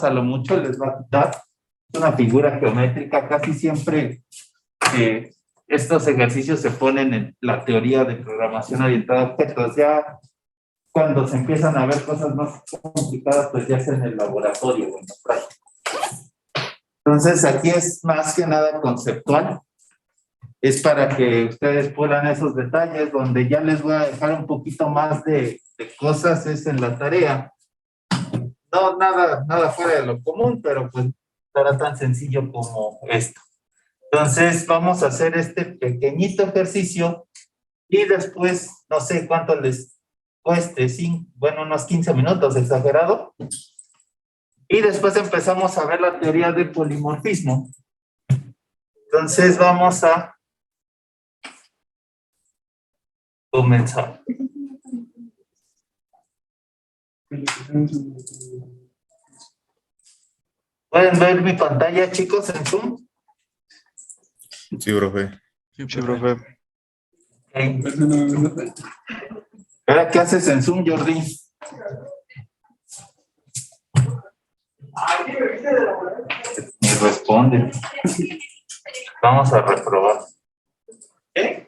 a lo mucho les va a quitar una figura geométrica. Casi siempre estos ejercicios se ponen en la teoría de programación orientada a objetos. Ya cuando se empiezan a ver cosas más complicadas, pues ya es en el laboratorio o en la práctica. Entonces aquí es más que nada conceptual. Es para que ustedes puedan esos detalles. Donde ya les voy a dejar un poquito más de cosas es en la tarea. No, nada fuera de lo común, pero pues no era tan sencillo como esto. Entonces vamos a hacer este pequeñito ejercicio y después, no sé cuánto les cueste, bueno, unos 15 minutos, exagerado. Y después empezamos a ver la teoría del polimorfismo. Entonces vamos a comenzar. ¿Pueden ver mi pantalla, chicos, en Zoom? Sí, profe. Sí, profe. Okay. ¿Ahora qué haces en Zoom, Jordi? Ni responde. Vamos a reprobar. ¿Eh?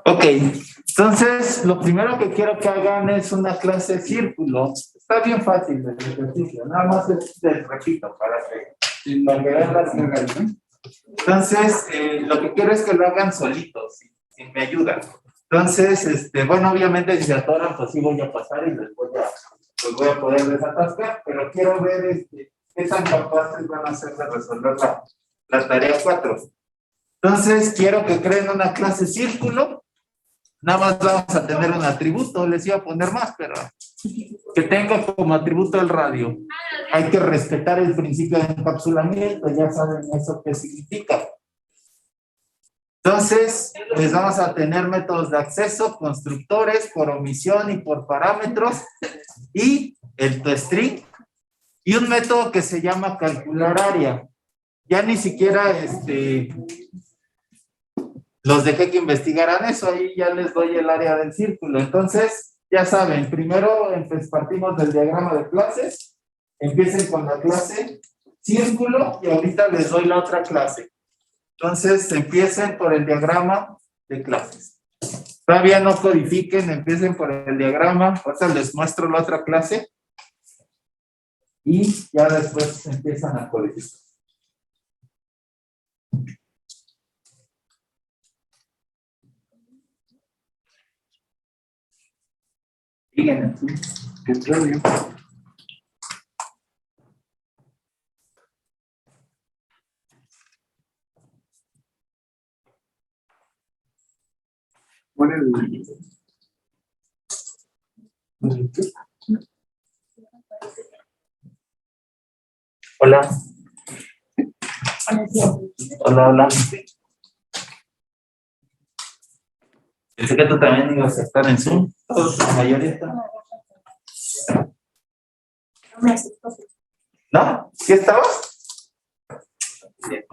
Ok, entonces lo primero que quiero que hagan es una clase círculo. Está bien fácil el ejercicio, nada más les repito para que vean las reglas, ¿no? Entonces, lo que quiero es que lo hagan solitos, si me ayudan. Entonces, bueno, obviamente si se atoran, pues sí voy a pasar y les voy a poder desatascar, pero quiero ver qué tan capaces van a ser de resolver la tarea 4. Entonces, quiero que creen una clase círculo. Nada más vamos a tener un atributo, les iba a poner más, pero que tenga como atributo el radio. Hay que respetar el principio de encapsulamiento, ya saben eso qué significa. Entonces, pues vamos a tener métodos de acceso, constructores, por omisión y por parámetros, y el toString, y un método que se llama calcular área. Ya ni siquiera los dejé que investigaran eso, ahí ya les doy el área del círculo. Entonces, ya saben, primero partimos del diagrama de clases, empiecen con la clase círculo y ahorita les doy la otra clase. Entonces, empiecen por el diagrama de clases. Todavía no codifiquen, empiecen por el diagrama, ahorita les muestro la otra clase y ya después empiezan a codificar. Siguen. ¿Qué rollo? Hola. Hola. Pensé que tú también ibas a estar en Zoom. Todos, la mayoría están. ¿No? ¿Sí estabas? Bien.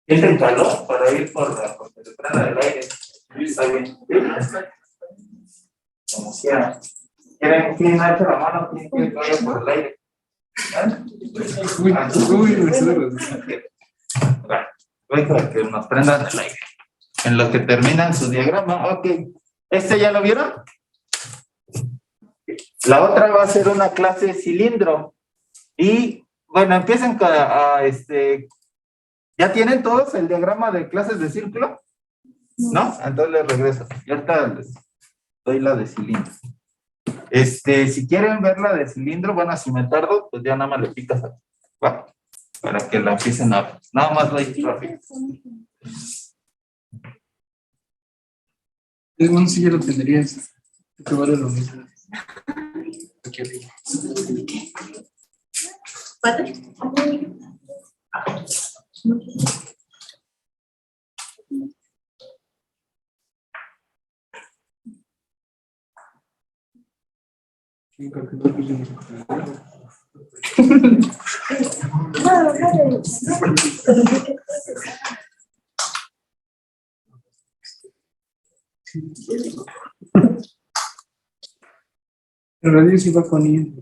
¿Tienen calor para ir por la temprana del aire? Sí, está bien. Como quiera. ¿Quieren alzar la mano? ¿Quién quiere que vaya por el aire? Voy para que nos prendan el aire. En lo que terminan su diagrama. Ok. ¿Ya lo vieron? La otra va a ser una clase cilindro. Y bueno, empiecen ¿ya tienen todos el diagrama de clases de círculo? ¿No? Entonces les regreso. Y ahorita les doy la de cilindro. Si quieren ver la de cilindro, bueno, si me tardo, pues ya nada más le picas aquí, ¿va? Para que la empiecen a ver. Nada más lo hice rápido. Bueno, sí, ya lo tendrías. Que vale lo mismo. Aquí arriba. El radio sí va con I.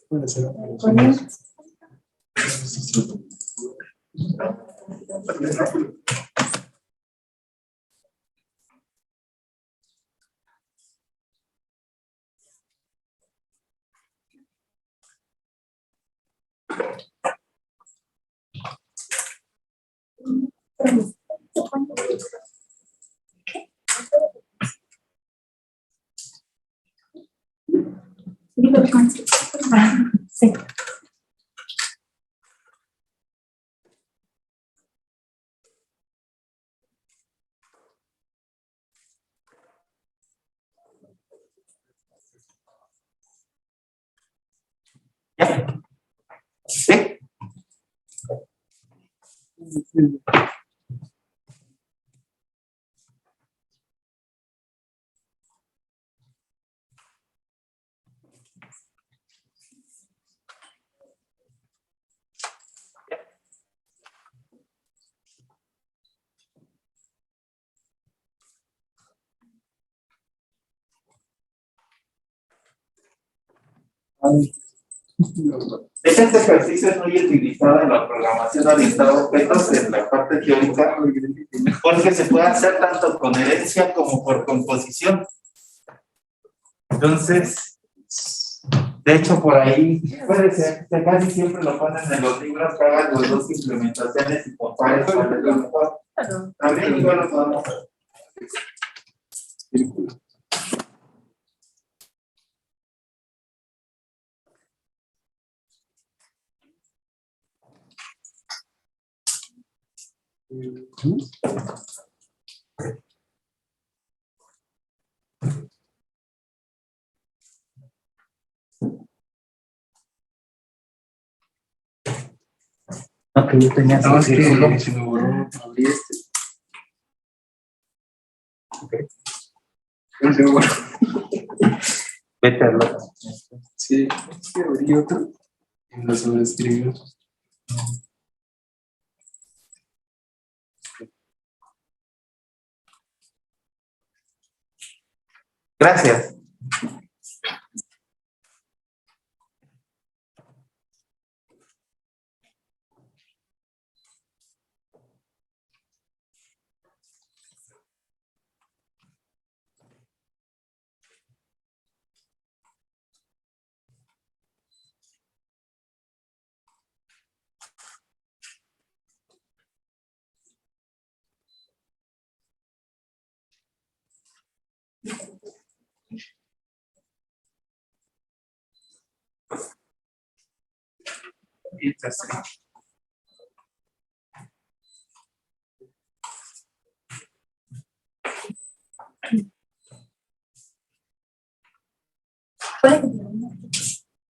Puede ser. Sí. ¿Ya? ¿Sí? Este ejercicio es muy utilizado en la programación orientada a objetos en la parte teórica porque se puede hacer tanto con herencia como por composición. Entonces, de hecho, por ahí puede ser que casi siempre lo ponen en los libros que hagan las dos implementaciones y compares cuál es la mejor. También igual lo podemos hacer. No, que yo tenía No, es círculo. que se me borró. Abrí este. No se me borró. Vete al otro. Sí, es que abrí otro. Y lo sobreescribió. Gracias.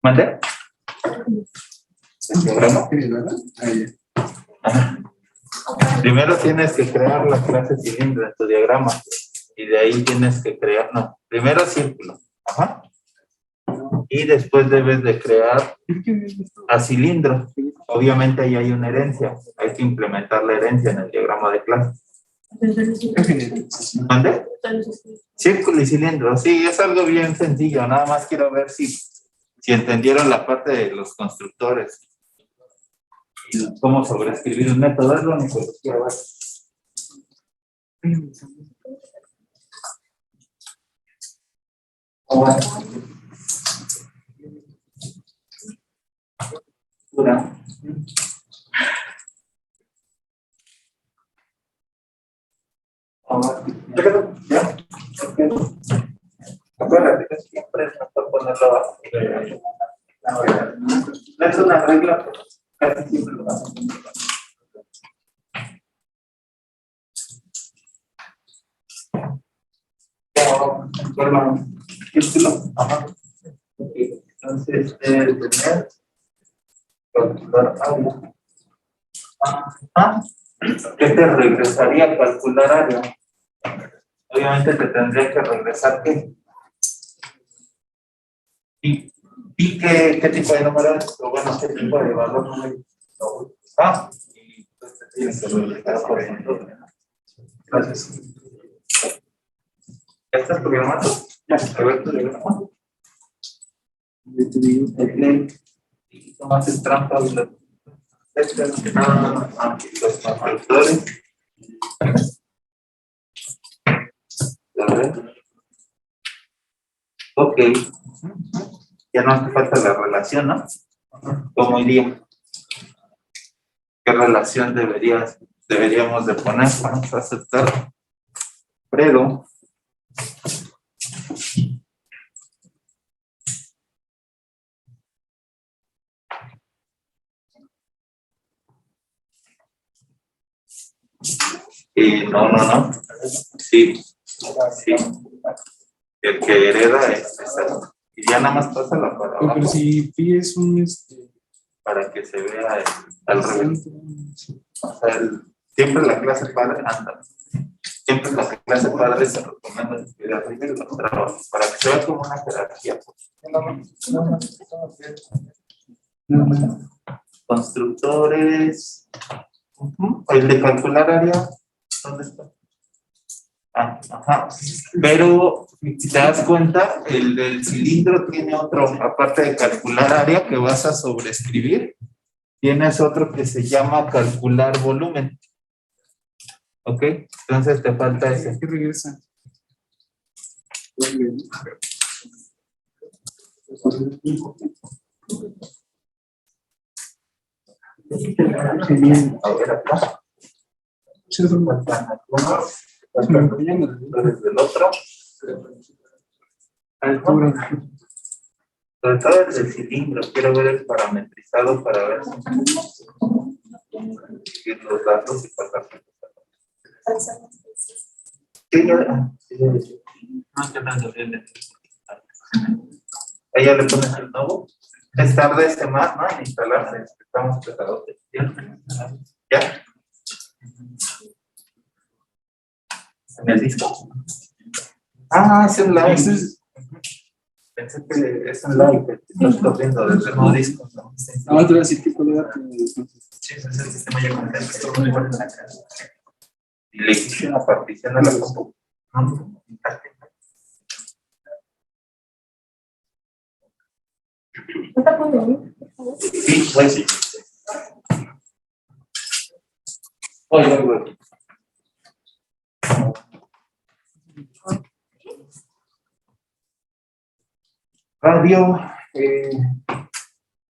¿Mande? ¿El diagrama? ¿Qué, verdad? Ahí. Ajá. Primero tienes que crear la clase cilindro en tu diagrama y de ahí tienes que crear, no, primero círculo, ajá, y después debes de crear a cilindro. Obviamente ahí hay una herencia, hay que implementar la herencia en el diagrama de clase. ¿Mande? Círculo y cilindro, sí, es algo bien sencillo, nada más quiero ver si entendieron la parte de los constructores. Y cómo sobreescribir un método, es lo único que quiero ver. Bueno. Dura. ¿Ya? Acuérdate que siempre es mejor ponerlo así. No es una regla, pero casi siempre lo hacen. Ajá. Okay. Entonces, debe tener calcular área. ¿Qué te regresaría a calcular área? Obviamente te tendría que regresar ¿qué? ¿Y qué tipo de número es? O bueno, ¿qué tipo de valor numérico? Y pues te tienes que verificar por ejemplo. Gracias. ¿Ya estás programado? Ya, a ver, programado. Y tomaste trampas. Los factores. A ver. Ok. Ya no hace falta la relación, ¿no? ¿Cómo iría? ¿Qué relación deberíamos de poner? Vamos a aceptar. Fredo. No. Sí. El que hereda es exacto. Y ya nada más pasa la para abajo. Pero si pides un Para que se vea al revés. O sea, siempre la clase padre anda. Siempre la clase padre se recomienda escribir arriba y los trabajos. Para que se vea como una jerarquía. Constructores. El de calcular área. ¿Dónde está? Ajá. Pero si te das cuenta, el del cilindro tiene otro, aparte de calcular área que vas a sobreescribir, tienes otro que se llama calcular volumen. ¿Ok? Entonces te falta ese. ¿Qué regresa? A ver acá. Desde el otro. Altura. Sobre todo el del cilindro, quiero ver el parametrizado para ver si los datos y pasar. Sí, ahí ya le pones el nuevo. Es tarde este más, ¿no? En instalarse. Estamos preparados. ¿Ya? ¿En el disco? Es un live. Pensé que es un live. Lo estoy viendo desde el nuevo disco. Ahora te voy a decir qué color. Sí, ese es el sistema ya completo. Y le hice una partición a la compu. Sí, pues. Voy. Radio,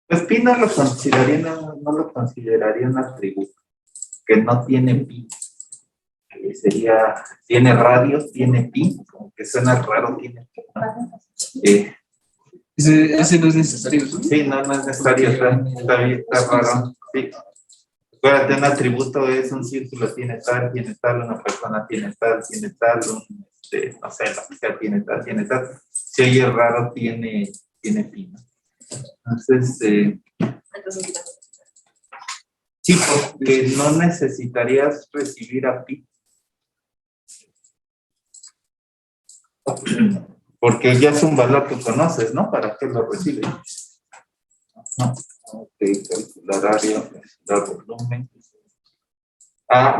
pues pi no lo consideraría un atributo que no tiene pi. Tiene radios, tiene pi, como que suena raro, tiene pi, ¿no? Ese no es necesario, ¿no? Sí, no es necesario, está raro. Sí. Acuérdate, un atributo es un círculo, tiene tal, una persona tiene tal, no sé, la que sea tiene tal. Si oye raro, tiene pi, ¿no? Entonces, sí, porque no necesitarías recibir a pi. Porque ya es un valor que conoces, ¿no? ¿Para qué lo recibes? No. Ok, calcular área, calcular volumen.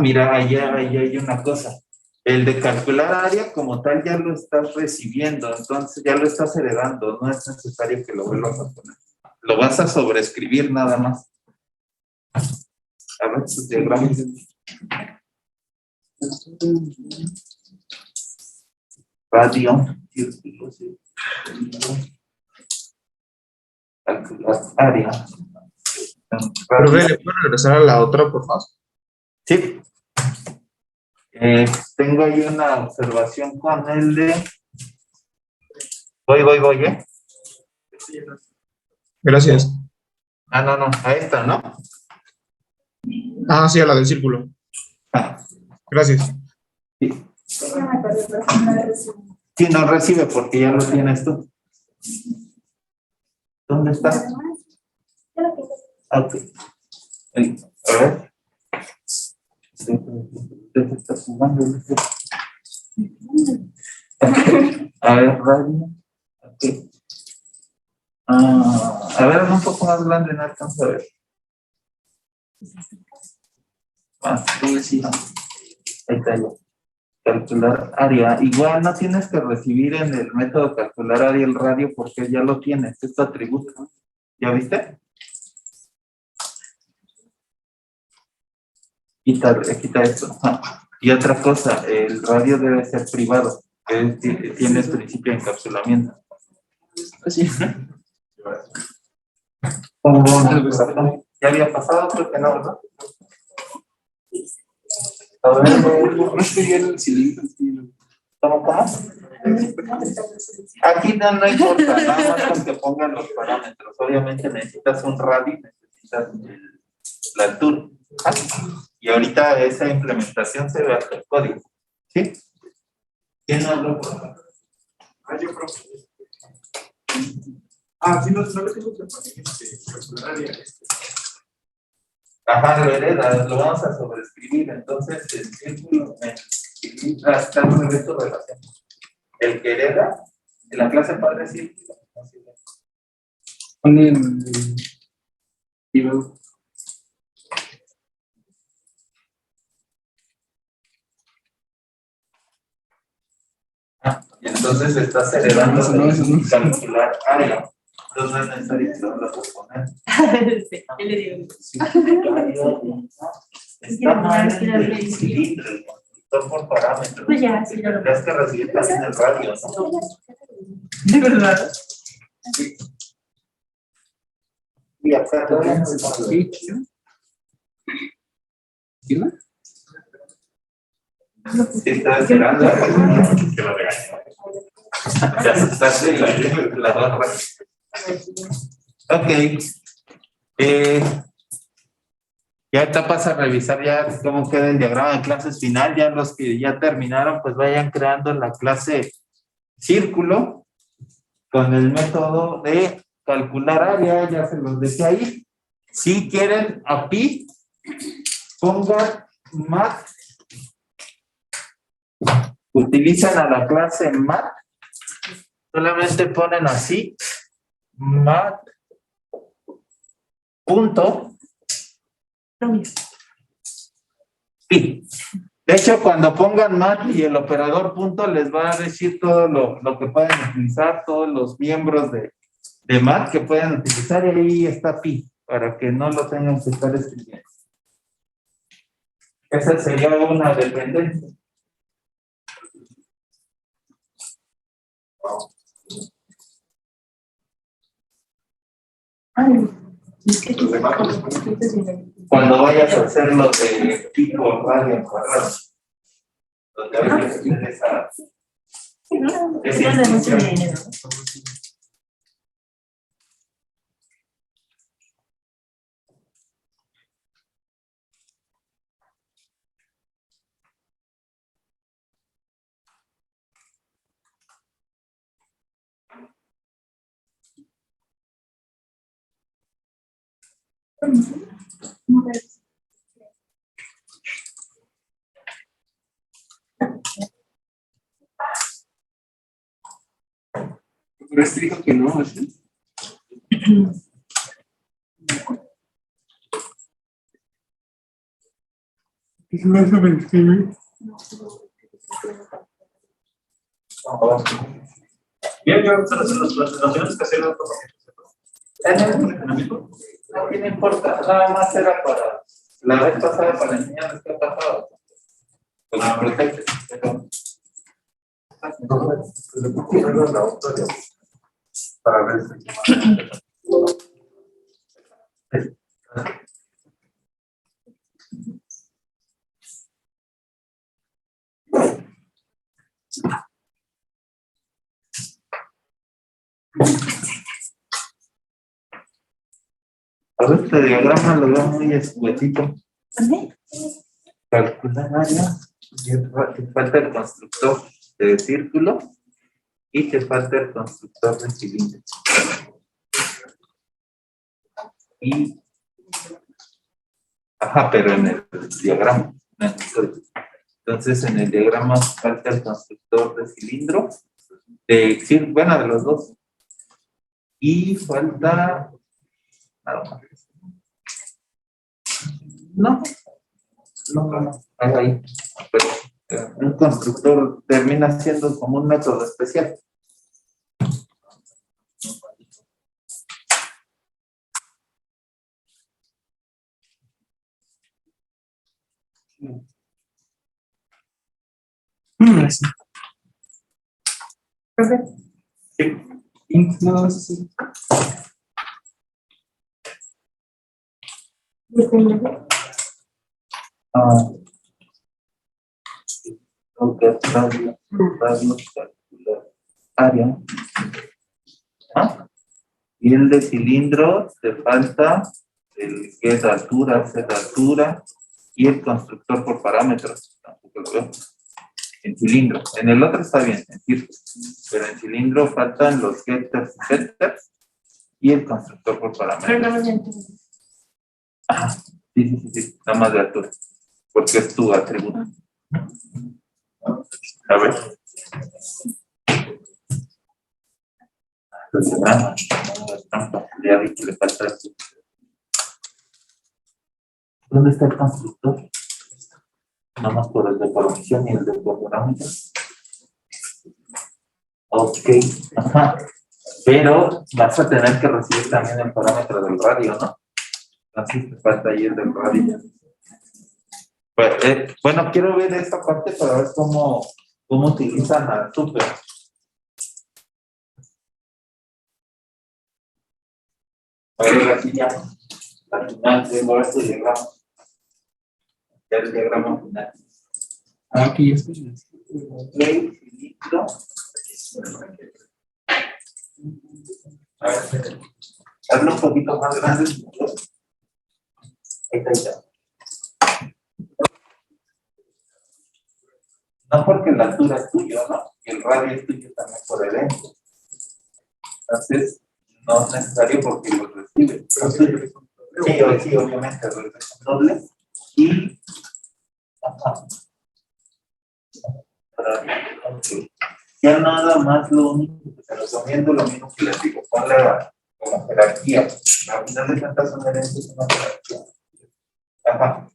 Mira, allá hay una cosa. El de calcular área como tal ya lo estás recibiendo, entonces ya lo estás heredando, no es necesario que lo vuelvas a poner. Lo vas a sobreescribir nada más. A ver sus diagramas. Radio, calcular área. Pero ¿le puedo regresar a la otra, por favor? Sí. Tengo ahí una observación con el de... Voy, ¿eh? Gracias. No, a esta, ¿no? Sí, a la del círculo. Gracias. Sí. Sí, no recibe porque ya lo tienes tú. ¿Dónde está? Ok. A ver. Está sumando. A ver, radio. Ok. A ver, un poco más grande, no alcanzo a ver. Sí. Ahí está ya. Calcular área. Igual no tienes que recibir en el método calcular área el radio porque ya lo tienes, es tu atributo, ¿no? ¿Ya viste? Quita esto. Y otra cosa, el radio debe ser privado, tiene principio de encapsulamiento. Así. ¿Ya había pasado? Creo que no, ¿verdad? No estoy en el cilindro. ¿Cómo? Aquí no importa, nada más con que pongan los parámetros. Obviamente necesitas un radio, necesitas la altura. Y ahorita esa implementación se ve hasta el código. ¿Sí? ¿Quién habló? Yo creo. Sí, no le tengo que calcular área. Ajá, lo hereda, lo vamos a sobreescribir. Entonces, el círculo, está en un evento de relación. El que hereda, en la clase padre círculo. Ponen Y entonces estás heredando calcular área. Entonces no es necesario que lo puedas poner. Sí, ¿qué le digo? Está mal el cilindro, el constructor por parámetros. Pues ya, sí, lo Tendrías que recibir también el radio, ¿no? ¿De verdad? Sí. Y acá todavía no está. ¿Quién? Sí, estaba esperando que lo regañe. Te asustaste y la barra. Ok. Ya te vas a revisar ya cómo queda el diagrama de clases final. Ya los que ya terminaron, pues vayan creando la clase círculo con el método de calcular área. Ya se los dejé ahí. Si quieren API, pongan mat. Utilizan a la clase mat. Solamente ponen así. Mat. Punto. Sí. De hecho, cuando pongan mat y el operador punto, les va a decir todo lo que pueden utilizar, todos los miembros de mat que pueden utilizar, y ahí está pi, para que no lo tengan que estar escribiendo. Esa sería una dependencia. Cuando vayas a hacerlo de tipo radio cuadrado, donde hay que hacer esa Pero este dijo que no, ¿sí? No se me escribe. Bien, yo vamos a hacer las presentaciones que hacen los no tiene importa, nada más era para la vez pasada para enseñarles qué ha pasado. Pues me protege. Para ver a ver, este diagrama lo veo muy escuetito. Calcular área. Te falta el constructor de círculo y te falta el constructor de cilindro. Y pero en el diagrama. Entonces, en el diagrama falta el constructor de cilindro, de los dos. Y falta... nada más. No, ahí. Pero, un constructor termina siendo como un método especial. Sí. Sí. No, sí. Radio calcular área. ¿Ah? Y el de cilindro te falta el get altura, z altura y el constructor por parámetros. Tampoco lo veo. En cilindro. En el otro está bien, en círculo. Pero en cilindro faltan los getters y setters y el constructor por parámetros. Ajá. Sí. Nada más de altura. Porque es tu atributo. A ver. Ya vi que le falta esto. ¿Dónde está el constructor? Nada más por el de formación y el de parámetros. Ok. Ajá. Pero vas a tener que recibir también el parámetro del radio, ¿no? Entonces te falta ahí el del radio. Bueno, quiero ver esta parte para ver cómo utilizan al super. A ver, aquí ya. Al final tengo este diagrama. Ya el diagrama final. Aquí es. Cilindro. A ver, hazlo un poquito más grande. Ahí está. No porque la altura es tuyo, ¿no? Y el radio es tuyo también por el ente. Entonces, no es necesario porque lo recibe. Sí, obviamente, doble. Y... Ajá. Okay. Ya nada más lo único que te recomiendo, lo mismo que les digo, ponle como jerarquía. Al final de cuentas son herencias, una jerarquía. Ajá.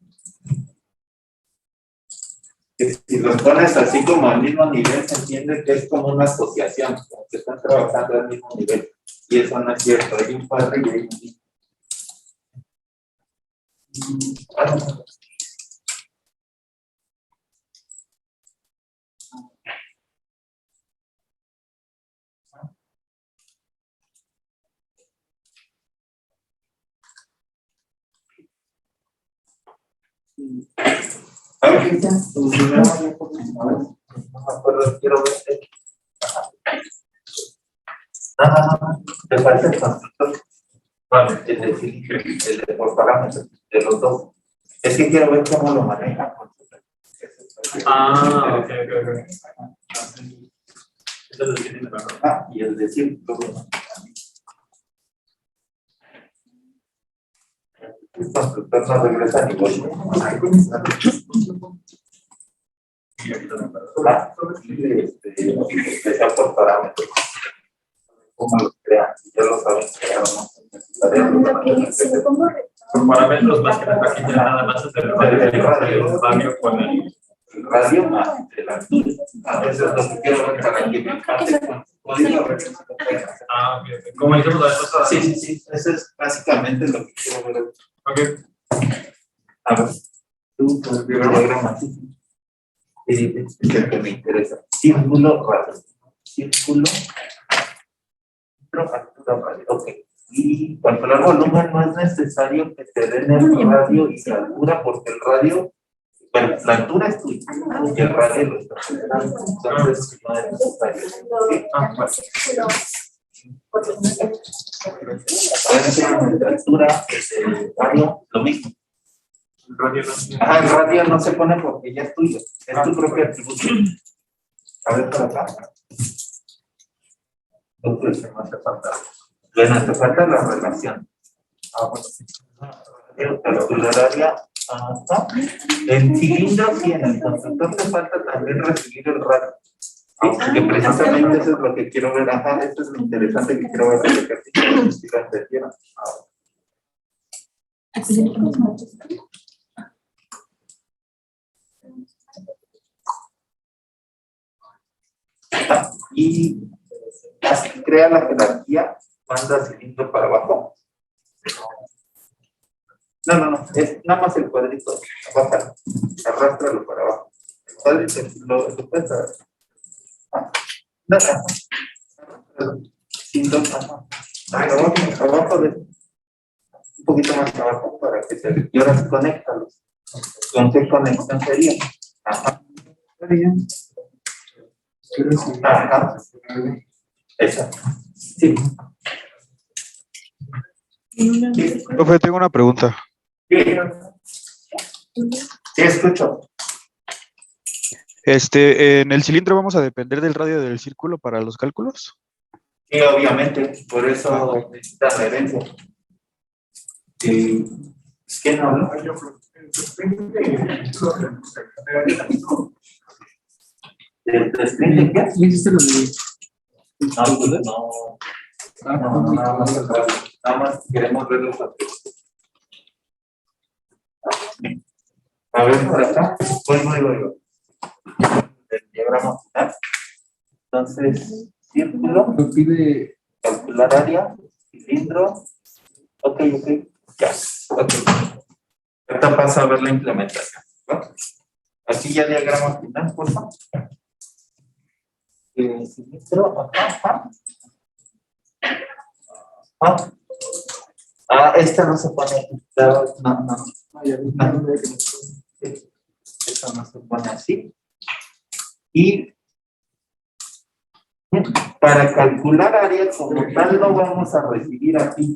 Que si los pones así como al mismo nivel, se entiende que es como una asociación, como que están trabajando al mismo nivel. Y eso no es cierto, hay un padre y hay un hijo. A ver, ¿qué dicen? No me acuerdo, quiero ver. No, te falta el constructor. Vale, el de por parámetros, de los dos. Es que quiero ver cómo lo maneja. Ok. Eso es lo que tiene la razón. Y el de círculo. El constructor no regresa ni vuelve. Y ahorita me Que sea por parámetros. Cómo los crean, ya lo saben crear, ¿no? Por parámetros más que nada, aquí ya nada más es el radio con el radio más el altura. Eso es lo que quiero ver para que me pase con código. ok. Como dijimos la vez pasada. Sí. Eso es básicamente lo que quiero ver. Ok. A ver, tú con el diagrama. Es el que me interesa. Círculo, radio. Círculo. Radio. Ok. Y calcular volumen no es necesario que te den el radio y la altura, porque el radio, bueno, la altura es tuya y el radio lo está generando. Entonces no es necesario. ¿Sí? La altura, el radio, lo mismo. El radio no. El radio no se pone porque ya es tuyo, es tu propio atributo. A ver, para acá. Entonces, no hace falta. Bueno, te falta la relación. Calcular área. En cilindro sí, en el constructor te falta también recibir el radio. Que precisamente eso es lo que quiero ver. Ajá, esto es lo interesante que quiero ver. Si lo entendieron. Y así crea la jerarquía, manda cilindro para abajo. No, es nada más el cuadrito, bájalo, arrástralo para abajo. El cuadrito lo puedes agarrar. No, sin dos, abajo de un poquito más abajo para que se. Y ahora conéctalos. ¿Con qué conexión sería? Ajá. Está bien. Pero sí. Ajá. Exacto. Sí. Profe, tengo una pregunta. Sí, escucho. ¿En el cilindro vamos a depender del radio del círculo para los cálculos? Sí, obviamente, por eso necesita la herencia. Es que no, ¿no? ¿El screen de qué? ¿Me hiciste lo de? No. Nada más queremos ver los atributos. A ver, por acá. Voy. El diagrama final. Entonces, círculo, Me pide. calcular área, cilindro. Ok. Ya. Ok. Ahorita pasa a ver la implementación, ¿no? Aquí ya diagrama final, por favor. Cilindro, ajá. Esta no se pone aquí. No. Eso no se pone así. Y para calcular área como tal no vamos a recibir aquí.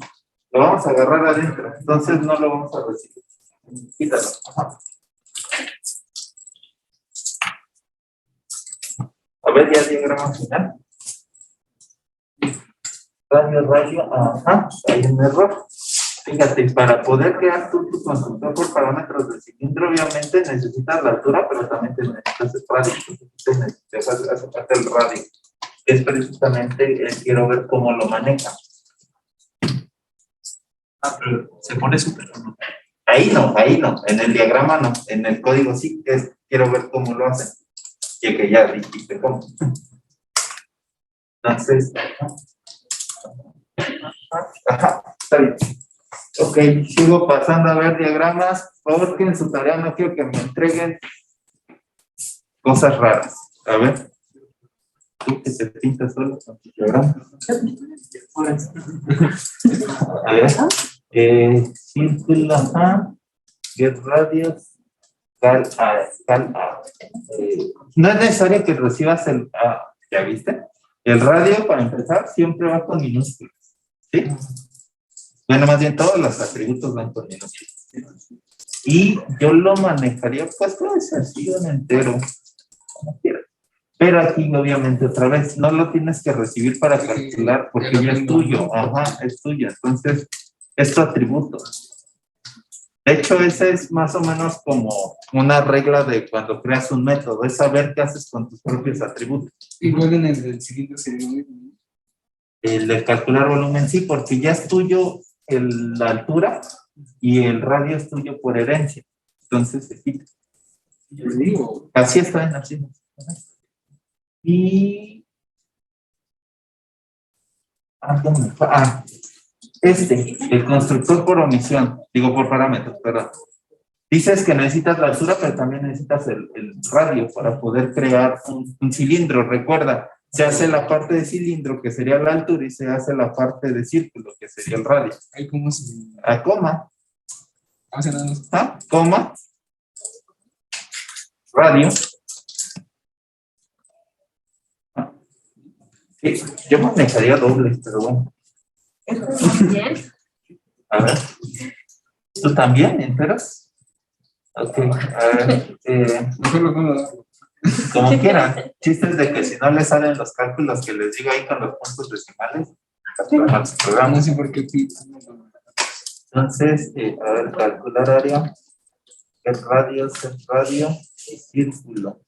Lo vamos a agarrar adentro. Entonces no lo vamos a recibir. Quítalo. Ajá. A ver, ya diagrama final. Radio, ajá, hay un error. Fíjate, para poder crear tu constructor por parámetros del cilindro, obviamente necesitas la altura, pero también te necesitas el radio. Te hace falta el radio. Es precisamente, quiero ver cómo lo maneja. Pero se pone súper. Ahí no, en el diagrama no, en el código sí, quiero ver cómo lo hacen. Y que ya dijiste cómo. Entonces, ajá, está bien. Ok, sigo pasando a ver diagramas, porque en su tarea no quiero que me entreguen cosas raras. A ver. Tú que te pintas solo con tu diagrama. A ver. Círculo, ajá. Get radios. Cal A. No es necesario que recibas el A. ¿Ya viste? El radio, para empezar, siempre va con minúsculas. ¿Sí? Bueno, más bien todos los atributos van con minúsculas. Y yo lo manejaría, pues puede ser así un entero, como quieras. Pero aquí, obviamente, otra vez, no lo tienes que recibir para calcular, porque ya es tuyo. Ajá, es tuyo. Entonces, es tu atributo. De hecho, esa es más o menos como una regla de cuando creas un método, es saber qué haces con tus propios atributos. Igual en el cilindro sería muy bien. El de calcular volumen sí, porque ya es tuyo la altura y el radio es tuyo por herencia. Entonces se quita. Yo digo. Así está en así. Y ¿dónde fue? El constructor por omisión, digo por parámetros, perdón. Dices que necesitas la altura, pero también necesitas el radio para poder crear un cilindro. Recuerda, se hace la parte de cilindro, que sería la altura, y se hace la parte de círculo, que sería el radio. Ahí cómo se. A coma. Hace nada más. Coma. Radio. Sí, yo manejaría doble, pero bueno. ¿También? A ver. ¿Tú también enteras? Ok, a ver. Mejor lo pongo. Como quieran. Chistes de que si no les salen los cálculos que les digo ahí con los puntos decimales, los No programas. sé por qué. Entonces, a ver, calcular área, el radio y círculo.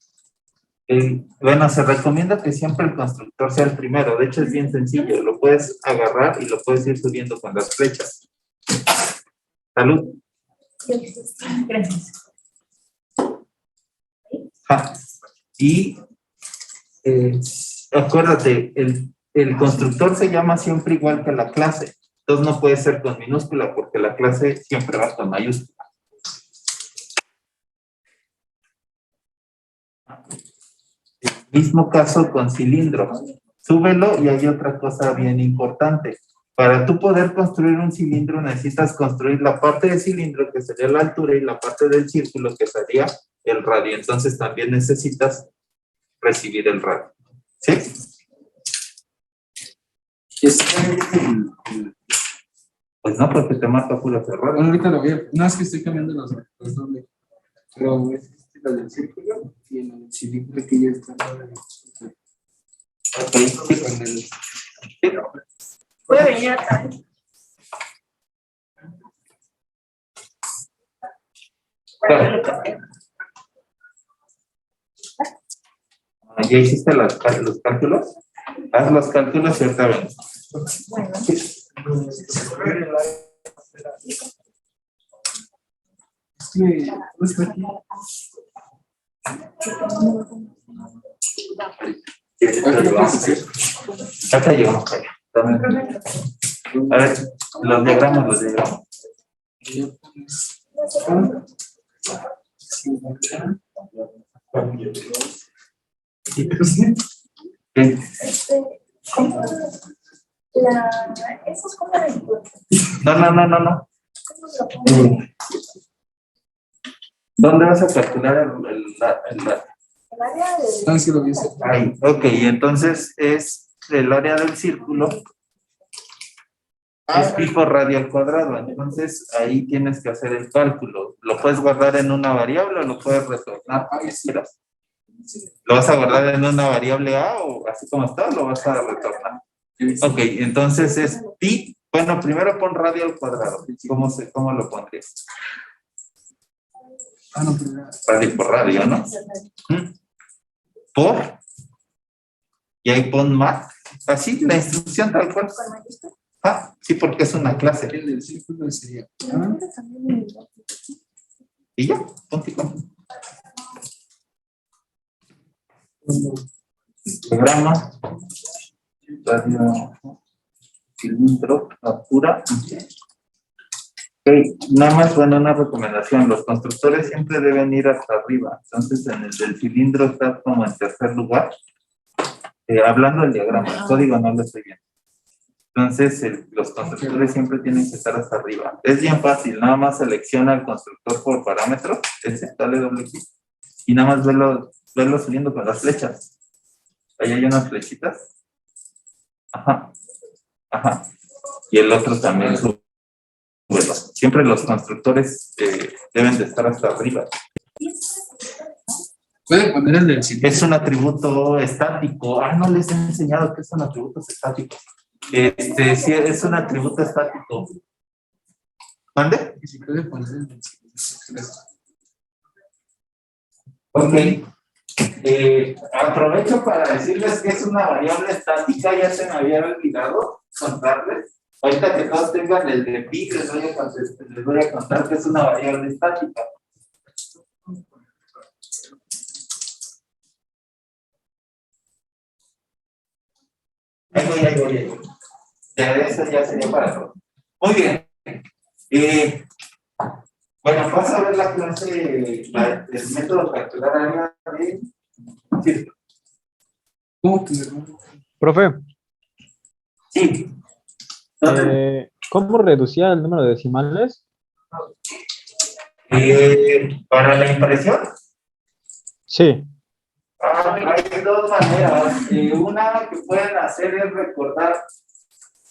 Bueno, se recomienda que siempre el constructor sea el primero. De hecho, es bien sencillo. Lo puedes agarrar y lo puedes ir subiendo con las flechas. Salud. Gracias. Ah, y acuérdate, el constructor se llama siempre igual que la clase. Entonces no puede ser con minúscula porque la clase siempre va con mayúscula. Mismo caso con cilindro. Súbelo y hay otra cosa bien importante. Para tú poder construir un cilindro necesitas construir la parte del cilindro que sería la altura y la parte del círculo que sería el radio. Entonces también necesitas recibir el radio. ¿Sí? Pues no, porque te marca pura cerrada. Bueno, ahorita lo voy a... No, es que estoy cambiando los nombres. Pero es la del círculo y el cilindro que ya está. Ok, sí. Con el... Sí. Puede venir acá. ¿Ya hiciste los cálculos? Haz los cálculos y ahorita ven. Bueno. No está aquí. Acá llegamos para allá. A ver, los diagramas. Eso es como de... No. ¿Dónde vas a calcular el área de... No, es que lo vi. ahí? Ok, entonces es el área del círculo. Es pi por radio al cuadrado. Entonces ahí tienes que hacer el cálculo. Lo puedes guardar en una variable o lo puedes retornar. ¿Lo vas a guardar en una variable A o así como está o lo vas a retornar? Ok, entonces es pi. Bueno, primero pon radio al cuadrado. ¿Cómo lo pondrías? Ah, no, pero... Radio por radio, ¿no? Por. Y ahí pon más. Así, la instrucción tal cual. Ah, sí, porque es una clase. El del círculo sería... Y ya, ponte con. Programa. Radio. Cilindro. Altura. Ok, nada más, bueno, una recomendación. Los constructores siempre deben ir hasta arriba. Entonces, en el del cilindro está como en tercer lugar. Hablando del diagrama, el código no lo estoy viendo. Entonces, los constructores siempre tienen que estar hasta arriba. Es bien fácil, nada más selecciona al constructor por parámetros, dale doble clic, y nada más verlo subiendo con las flechas. Ahí hay unas flechitas. Ajá. Y el otro también sube. Bueno, siempre los constructores deben de estar hasta arriba. ¿Puede poner el del cilindro? Es un atributo estático. No les he enseñado que son atributos estáticos. Sí, es un atributo estático. ¿Mande? Si puede poner el del cilindro. Ok. Aprovecho para decirles que es una variable estática. Ya se me había olvidado contarles. Ahorita que todos tengan el de pi, les voy a contar que es una variable estática. Ahí voy. Ya eso ya sería para todo. Muy bien. Bueno, vas a ver la clase, el método de capturar área de círculo. ¿Cómo que? Profe, Sí. ¿cómo reducía el número de decimales? Para la impresión. Sí. Hay dos maneras. Una que pueden hacer es recordar.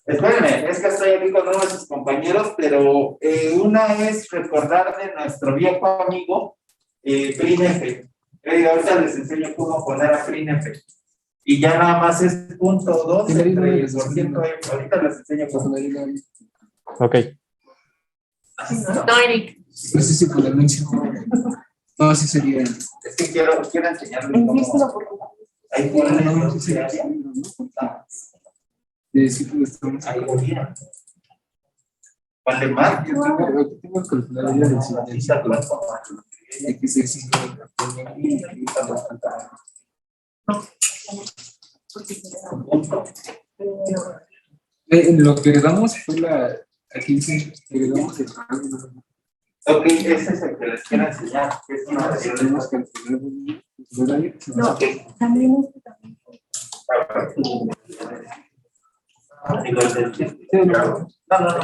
Espérenme, es que estoy aquí con uno de sus compañeros, pero una es recordar de nuestro viejo amigo PRINF. Ahorita les enseño cómo poner a PRINF. Y ya nada más es punto 2 entre el por ciento. Ahorita les enseño cómo. Ok. No, Eric. No sé si ponerlo en sí. No, sí sería. Es que quiero enseñarles En cómo. círculo, porque Ahí ponen No, los sí sería. área. De círculo estamos Ahí acá. lo miran. Ponle más. Aquí tengo el calculador del Así se acuerda. X. Punto. Lo que heredamos fue aquí sí, heredamos el rango. Ok, ese es el que les quiero enseñar. Que es una variable. Tenemos que calcular el horario. no, Ok. también este también. Digo, el del círculo. No, es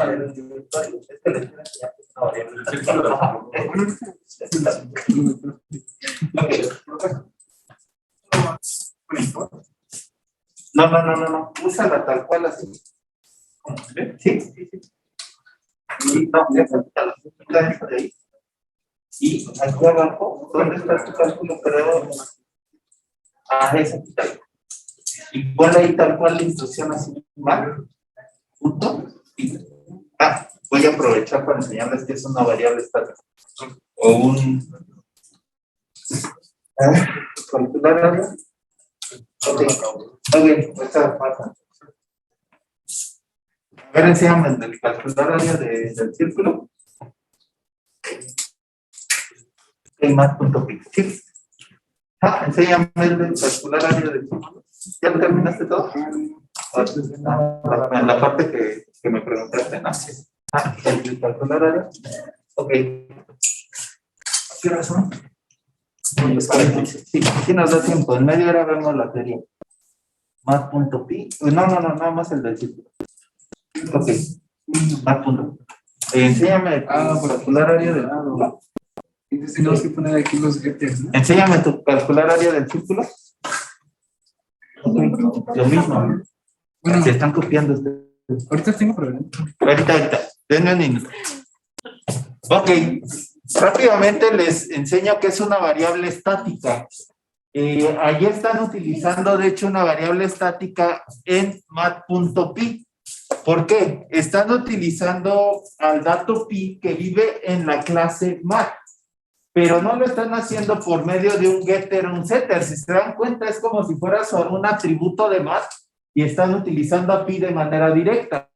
que les quiero enseñar que es una variable. Ajá. No. Úsala tal cual así. Sí. Y no, quita esta de ahí. Y aquí abajo, ¿dónde está tu cálculo? Pero. Esa quita. Y ponle ahí tal cual la instrucción así. ¿Vale? Punto. Y. Voy a aprovechar para enseñarles que es una variable estática. O un. Calcular área. Ok, esta pasa. A ver, enséñame el calcular área del círculo. Mat.py. Sí. Enséñame el calcular área del círculo. ¿Ya lo terminaste todo? En la parte que me preguntaste, ¿no? El calcular área. Ok. ¿Qué razón? Sí, aquí nos da tiempo. En media hora vemos la teoría. Mat.py. No, nada más el del círculo. Ok. Mat.py. Enséñame Por calcular área del círculo. Entonces tenemos que poner aquí los getters, ¿no? Enséñame tu calcular área del círculo. Ok, lo mismo. Bueno, Se están copiando ustedes. ahorita tengo problema. Ahorita. Denme un minuto. Ok. Rápidamente les enseño que es una variable estática. Allí están utilizando, de hecho, una variable estática en mat.py. ¿Por qué? Están utilizando al dato pi que vive en la clase mat, pero no lo están haciendo por medio de un getter o un setter. Si se dan cuenta, es como si fuera un atributo de mat y están utilizando a pi de manera directa.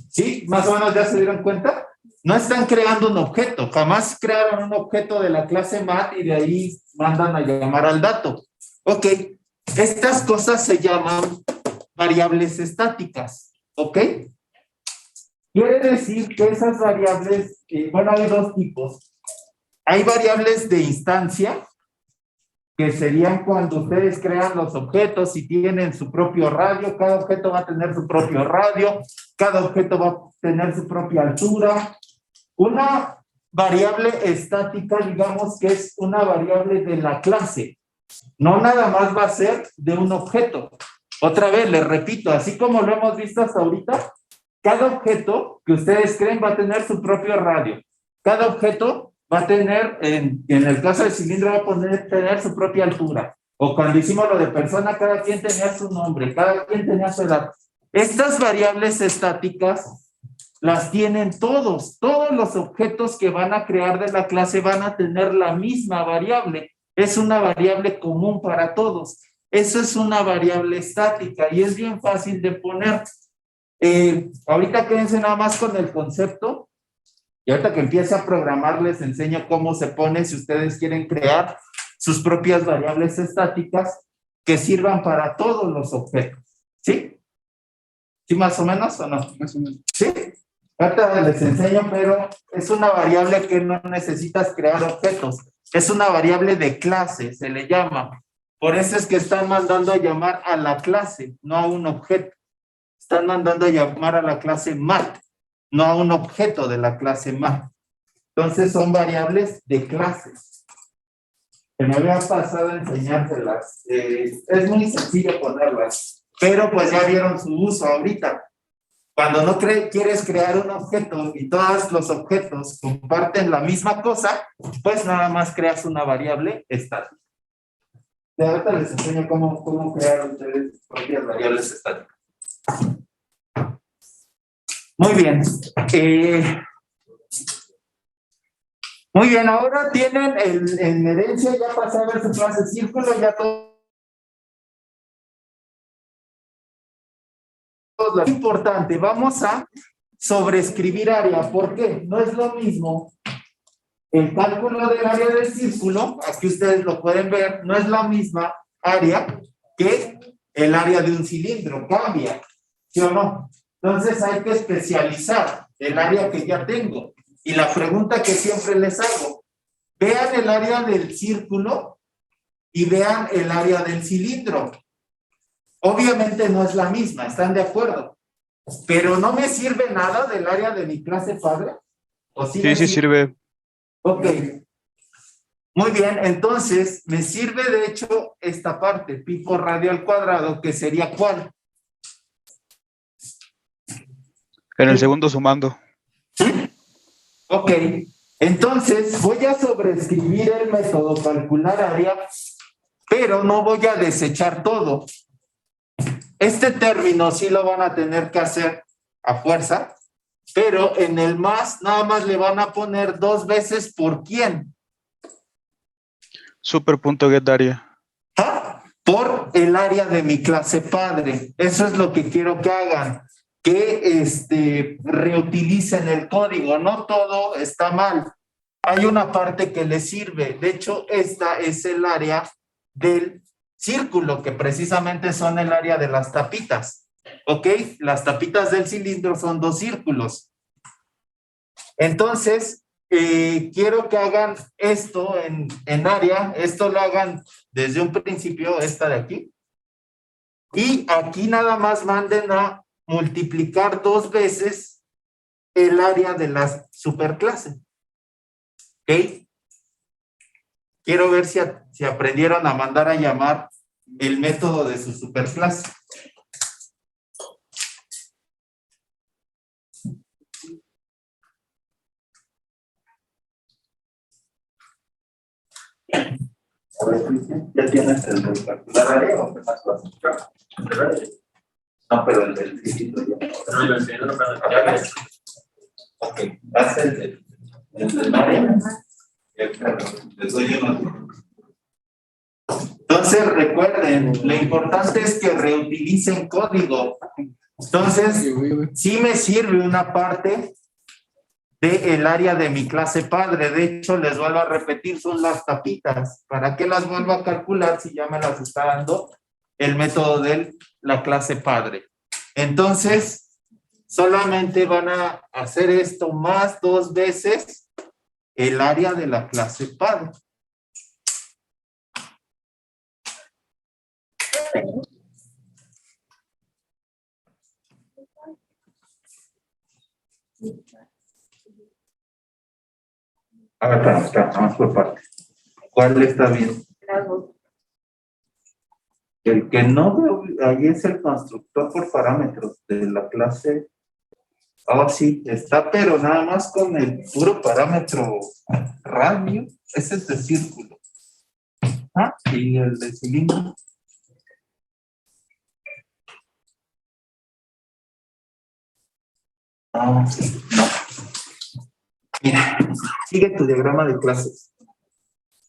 ¿Sí? ¿Más o menos ya se dieron cuenta? No están creando un objeto, jamás crearon un objeto de la clase mat y de ahí mandan a llamar al dato. Ok, estas cosas se llaman variables estáticas, ¿ok? Quiere decir que esas variables, bueno, hay dos tipos. Hay variables de instancia, que serían cuando ustedes crean los objetos y tienen su propio radio, cada objeto va a tener su propio radio, cada objeto va a tener su propia altura. Una variable estática, digamos que es una variable de la clase, no nada más va a ser de un objeto. Otra vez, les repito, así como lo hemos visto hasta ahorita, cada objeto que ustedes creen va a tener su propio radio. Cada objeto va a tener, en el caso del cilindro, va a tener su propia altura. O cuando hicimos lo de persona, cada quien tenía su nombre, cada quien tenía su edad. Estas variables estáticas las tienen todos los objetos que van a crear de la clase van a tener la misma variable. Es una variable común para todos. Eso es una variable estática y es bien fácil de poner. Ahorita quédense nada más con el concepto y ahorita que empiece a programar les enseño cómo se pone si ustedes quieren crear sus propias variables estáticas que sirvan para todos los objetos. ¿Sí? ¿Sí más o menos o no? Más o menos. ¿Sí? Ahorita les enseño, pero es una variable que no necesitas crear objetos. Es una variable de clase, se le llama. Por eso es que están mandando a llamar a la clase, no a un objeto. Están mandando a llamar a la clase mat, no a un objeto de la clase mat. Entonces son variables de clases. Se me había pasado a enseñárselas. Es muy sencillo ponerlas, pero pues ya vieron su uso ahorita. Cuando no quieres crear un objeto y todos los objetos comparten la misma cosa, pues nada más creas una variable estática. De ahorita les enseño cómo crear ustedes sus propias variables estáticas. Muy bien. Muy bien, ahora tienen en herencia, ya pasó a ver su clase de círculo, ya todo. Lo importante, vamos a sobreescribir área. ¿Por qué? No es lo mismo el cálculo del área del círculo, aquí ustedes lo pueden ver, no es la misma área que el área de un cilindro, cambia, ¿sí o no? Entonces hay que especializar el área que ya tengo. Y la pregunta que siempre les hago, vean el área del círculo y vean el área del cilindro. Obviamente no es la misma, ¿están de acuerdo? Pero no me sirve nada del área de mi clase padre. ¿O sí, Sí, sí sirve. Ok. Muy bien, entonces me sirve de hecho esta parte, pi por radio al cuadrado, que sería ¿cuál? En el segundo sumando. Ok, entonces voy a sobreescribir el método calcular área, pero no voy a desechar todo. Este término sí lo van a tener que hacer a fuerza, pero en el más nada más le van a poner 2 veces por quién. Super.getArea. ¿Ah? Por el área de mi clase padre. Eso es lo que quiero que hagan. Que reutilicen el código. No todo está mal. Hay una parte que les sirve. De hecho, esta es el área del círculo, que precisamente son el área de las tapitas. ¿Ok? Las tapitas del cilindro son 2 círculos. Entonces, quiero que hagan esto en área. Esto lo hagan desde un principio, esta de aquí. Y aquí nada más manden a multiplicar 2 veces el área de la superclase. ¿Ok? Quiero ver si aprendieron a mandar a llamar el método de su superclase. ¿Ya tienes el de calcular área o qué más vas a buscar? No, pero el del dígito ya. No, yo estoy viendo para ya ves. Ok, haz el del área. Les doy uno. Entonces, recuerden, lo importante es que reutilicen código. Entonces, sí me sirve una parte del área de mi clase padre. De hecho, les vuelvo a repetir, son las tapitas. ¿Para qué las vuelvo a calcular si ya me las está dando el método de la clase padre? Entonces, solamente van a hacer esto más 2 veces el área de la clase padre. Vamos por parte. ¿Cuál está bien? El que no veo, ahí es el constructor por parámetros de la clase. Oh, sí, está, pero nada más con el puro parámetro radio. Ese es de círculo. Ah, y el de cilindro. No. Mira, sigue tu diagrama de clases.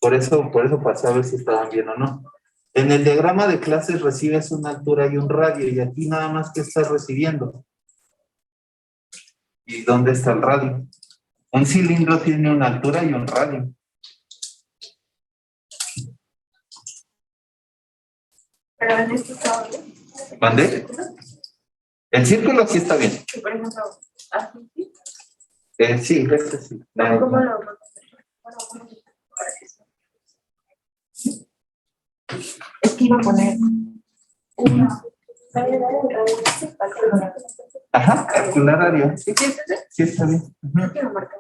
Por eso pasé a ver si estaban bien o no. En el diagrama de clases recibes una altura y un radio, y aquí nada más que estás recibiendo. ¿Y dónde está el radio? Un cilindro tiene una altura y un radio. Pero en este está bien. ¿Mande? El círculo sí está bien. Por ejemplo, así sí. Sí, este sí. Pero ¿cómo lo es que iba a poner una. Ajá, calcular área. Sí, sí está bien. No quiero marcar.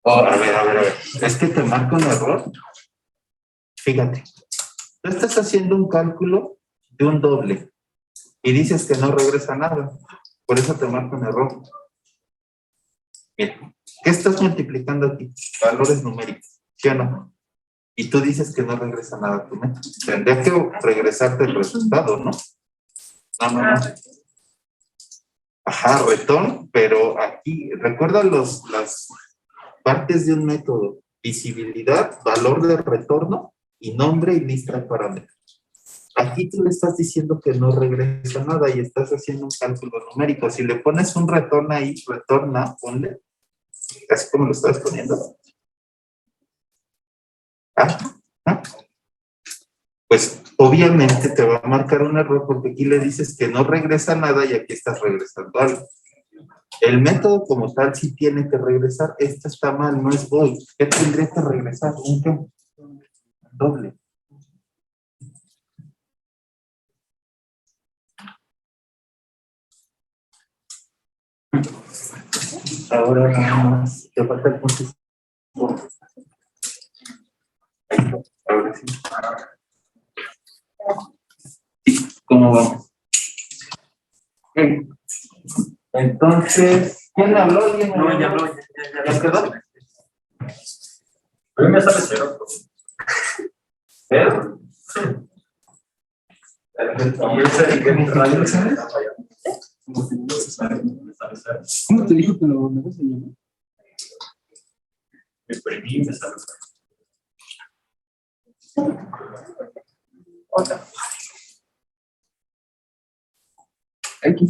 Oh, a ver. Es que te marca un error. Fíjate. Tú estás haciendo un cálculo de un doble y dices que no regresa nada. Por eso te marca un error. Mira, ¿qué estás multiplicando aquí? Valores numéricos, ¿sí o no? Y tú dices que no regresa nada a tu método. Tendría que regresarte el resultado, ¿no? No. Ajá, return, pero aquí, recuerda las partes de un método: visibilidad, valor de retorno y nombre y lista de parámetros. Aquí tú le estás diciendo que no regresa nada y estás haciendo un cálculo numérico. Si le pones un retorno ahí, retorna, ponle, así como lo estás poniendo. Pues obviamente te va a marcar un error porque aquí le dices que no regresa nada y aquí estás regresando algo. El método como tal sí tiene que regresar. Esto está mal, no es void. ¿Qué tendría que regresar? ¿Un qué? Doble. Ahora nada más, te falta el punto. Ahora sí. ¿Cómo vamos? Entonces, ¿quién habló? No, ya habló. ¿Ya quedó? A mí me sale cero. ¿Pero? ¿Cómo te dijo que lo se llama? Me imprimí, me sale cero. Otra.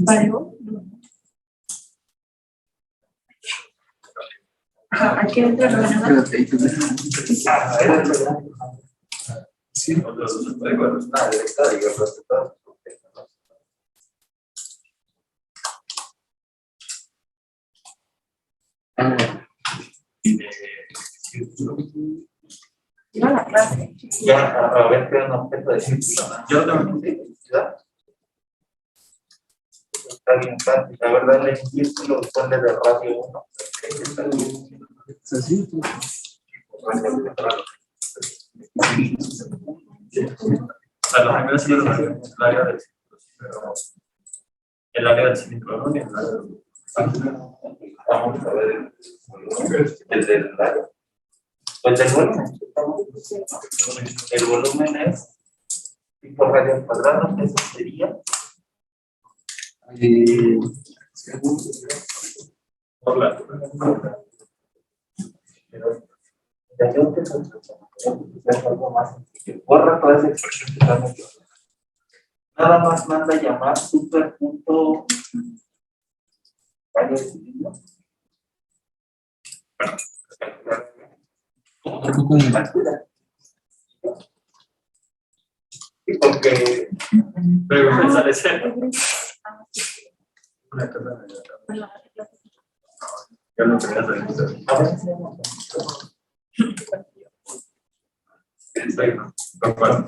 ¿Parejo? Aquí dentro de la Espérate, ahí te dejo. Sí. iba a la clase. Ya, a ver, crea un objeto de círculo. Yo también. ¿Ya? Está bien fácil. La verdad, el círculo ponle de radio 1. ¿Es así? O sea, la primera es el área del círculo, pero el área del cilindro no, ni el área del... Vamos a ver el del área. Pues el volumen. El volumen es tipo radio al cuadrado, eso sería. Por la... Ya yo te es algo más sencillo. Borra toda esa expresión que está metiendo. Nada más manda llamar super punto área de cilindro. Sí, porque Pero me sale cero. Yo no quería hacer eso. a ver, Estoy, ¿no? ¿Con cuál?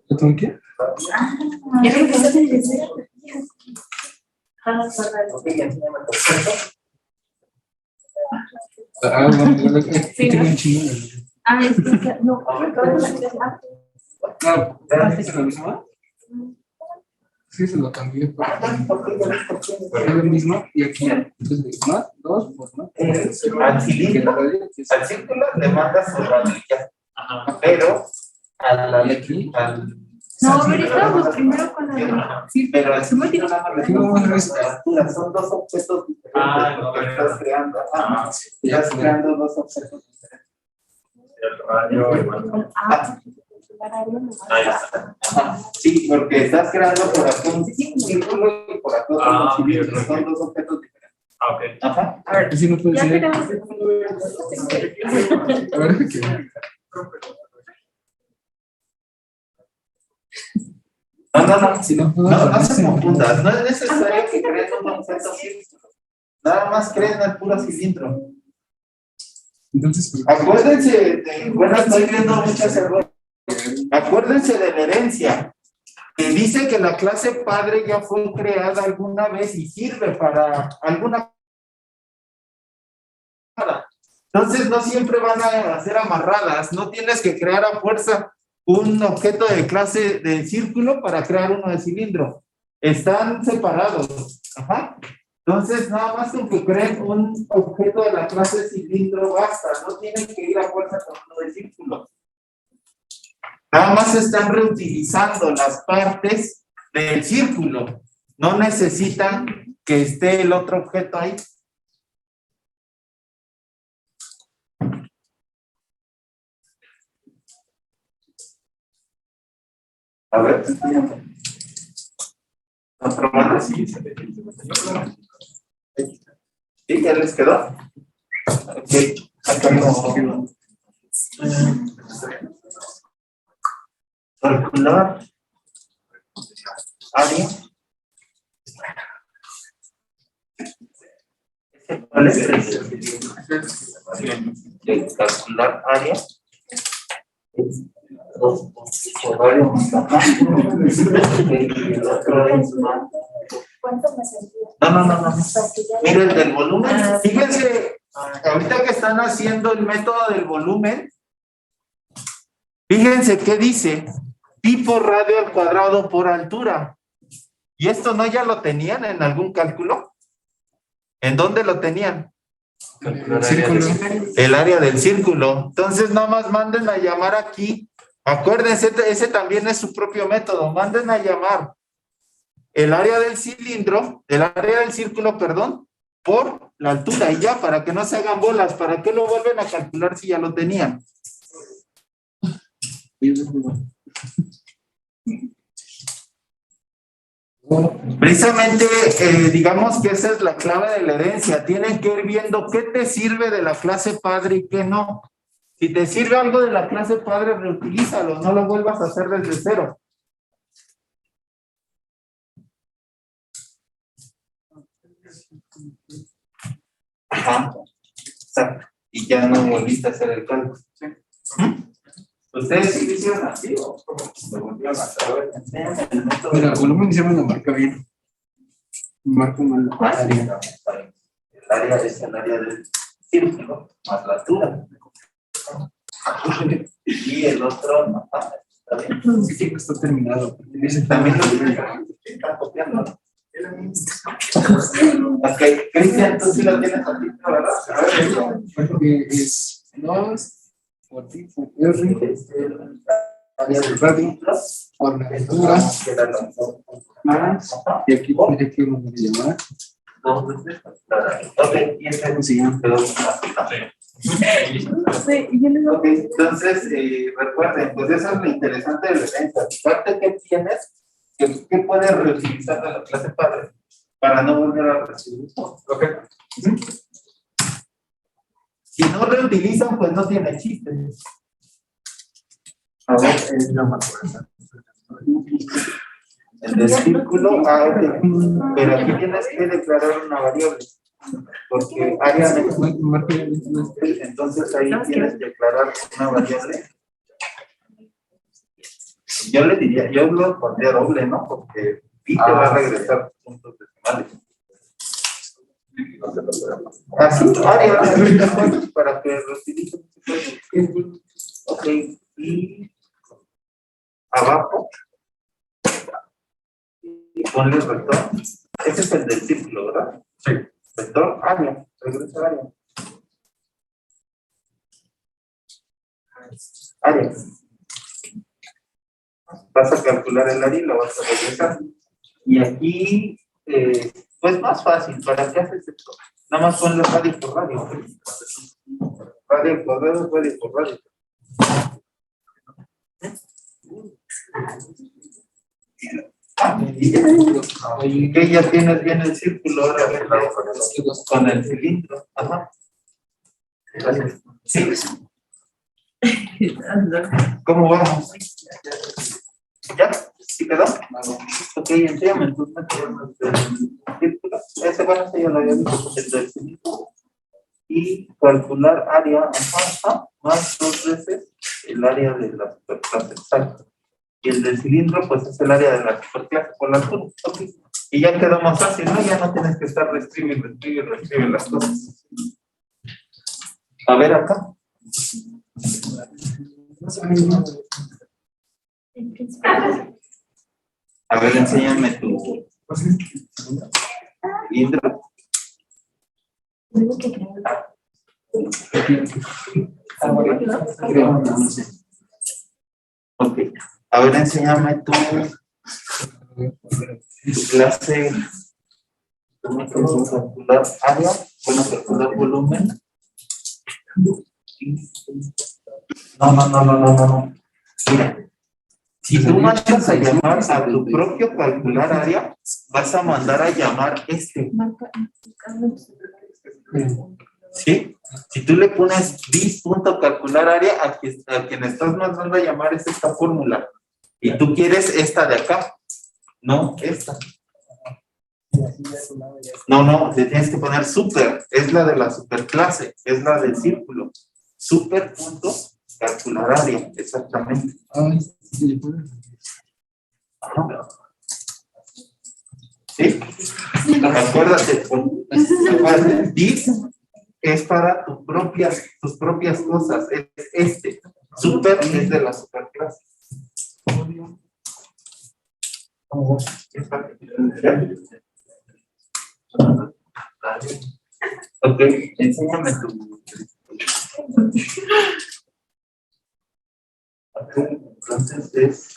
¿Lo tengo que? Bueno, aquí tengo un chingo. No, ¿Es la misma? Sí, se lo cambié para es lo mismo y aquí entonces más, 2 por más. al cilindro, al círculo le mandas su radilla, pero Y aquí. no, pero estábamos primero con la sí, pero al círculo nada más le mandas la altura. Son dos objetos diferentes No, que estás creando. Sí, Estás creando dos objetos diferentes. El radio igual. Ahí está. Sí, porque estás creando por acá un círculo y por acá otro cilindro. Son dos objetos diferentes. Ah, ok. Ajá. A ver, Así no puede ya ser. tenemos. A ver, que No. si no puedo. No se confundas, no es necesario que creen un objeto círculo. Nada más creen el puro cilindro. Entonces, Acuérdense de, bueno, estoy viendo muchos errores. Acuérdense de la herencia, que dice que la clase padre ya fue creada alguna vez y sirve para alguna. Entonces no siempre van a ser amarradas, no tienes que crear a fuerza un objeto de clase de círculo para crear uno de cilindro. Están separados. Ajá. Entonces, nada más con que creen un objeto de la clase cilindro basta, no tienen que ir a fuerza con uno de círculo. Nada más están reutilizando las partes del círculo. No necesitan que esté el otro objeto ahí. A ver. Otro más. ¿Sí? ¿Ya les quedó? Ok. Acá no. Calcular área. ¿Cuál es? Calcular área. No. Mira el del volumen. Fíjense, ahorita que están haciendo el método del volumen, fíjense qué dice. Pi por radio al cuadrado por altura. ¿Y esto no ya lo tenían en algún cálculo? ¿En dónde lo tenían? El área del círculo. Entonces nada más manden a llamar aquí. Acuérdense, ese también es su propio método. Manden a llamar el área del cilindro, el área del círculo, perdón, por la altura y ya, para que no se hagan bolas. ¿Para qué lo vuelven a calcular si ya lo tenían? Precisamente, digamos que esa es la clave de la herencia. Tienen que ir viendo qué te sirve de la clase padre y qué no. Si te sirve algo de la clase padre, reutilízalo, no lo vuelvas a hacer desde cero. Ajá. Exacto. Y ya no volviste a hacer el cálculo. ¿Ustedes sí lo hicieron así o lo volvieron a hacer? Mira, el volumen siempre lo marca bien. Marca mal la área. El área es el área del círculo, más la altura. Y el otro, ¿está bien? Sí, está terminado. También lo están copiando. Ok, Cristian, tú sí lo tienes aquí, ¿verdad? Porque es 2 por ti, por R, área del radio, por la altura, más, y aquí vamos a llamar. Ok, y este ¿Cómo se llama? Ok, entonces, recuerden, pues eso es lo interesante de la herencia. Fíjate que tienes, que puedes reutilizar de la clase padre para no volver a recibir. Ok. Si no reutilizan, pues no tiene chiste. A ver, el del círculo, pero aquí tienes que declarar una variable. Porque área de... Entonces ahí tienes que declarar una variable. Yo le diría, yo lo pondría doble, ¿no? Porque pi te va a regresar puntos decimales. Así, área para que lo utilicen. Ok, y abajo. Y ponle el vector. Ese es el del círculo, ¿verdad? Sí. Vector área, regresa área. Área. Vas a calcular el área y lo vas a regresar. Y aquí, pues más fácil, ¿para qué haces esto? Nada más ponle radio por radio. Radio por radio, radio por radio. Y que ya tienes bien el círculo ahora con el cilindro. Ajá. Sí. ¿Cómo vamos? ¿Ya? ¿Sí quedó? Ok, enséñame entonces el círculo. Ese bueno, ese ya lo había visto, el del cilindro. Y calcular área más 2 veces el área de la superclase exacta. Y el del cilindro, pues es el área de la superclase por la altura. Okay. Y ya quedó más fácil, ¿no? Ya no tienes que estar reescribe las cosas. A ver acá. A ver, enséñame tu cilindro. Ok. A ver, enséñame tu clase. ¿Cómo calcular área? ¿Cómo calcular volumen? No. Mira, si tú mandas a llamar a tu propio calcular área, vas a mandar a llamar este. ¿Sí? Si tú le pones dis.calcular área, a quien estás mandando a llamar es esta fórmula. Y tú quieres esta de acá. No, esta. No, le tienes que poner super. Es la de la superclase. Es la del círculo. Super.calcular área. Exactamente. Ajá. ¿Sí? Acuérdate. Dis es para tus propias cosas. Es este. Super es de la superclase. Ok, enséñame tu. Ok, entonces es.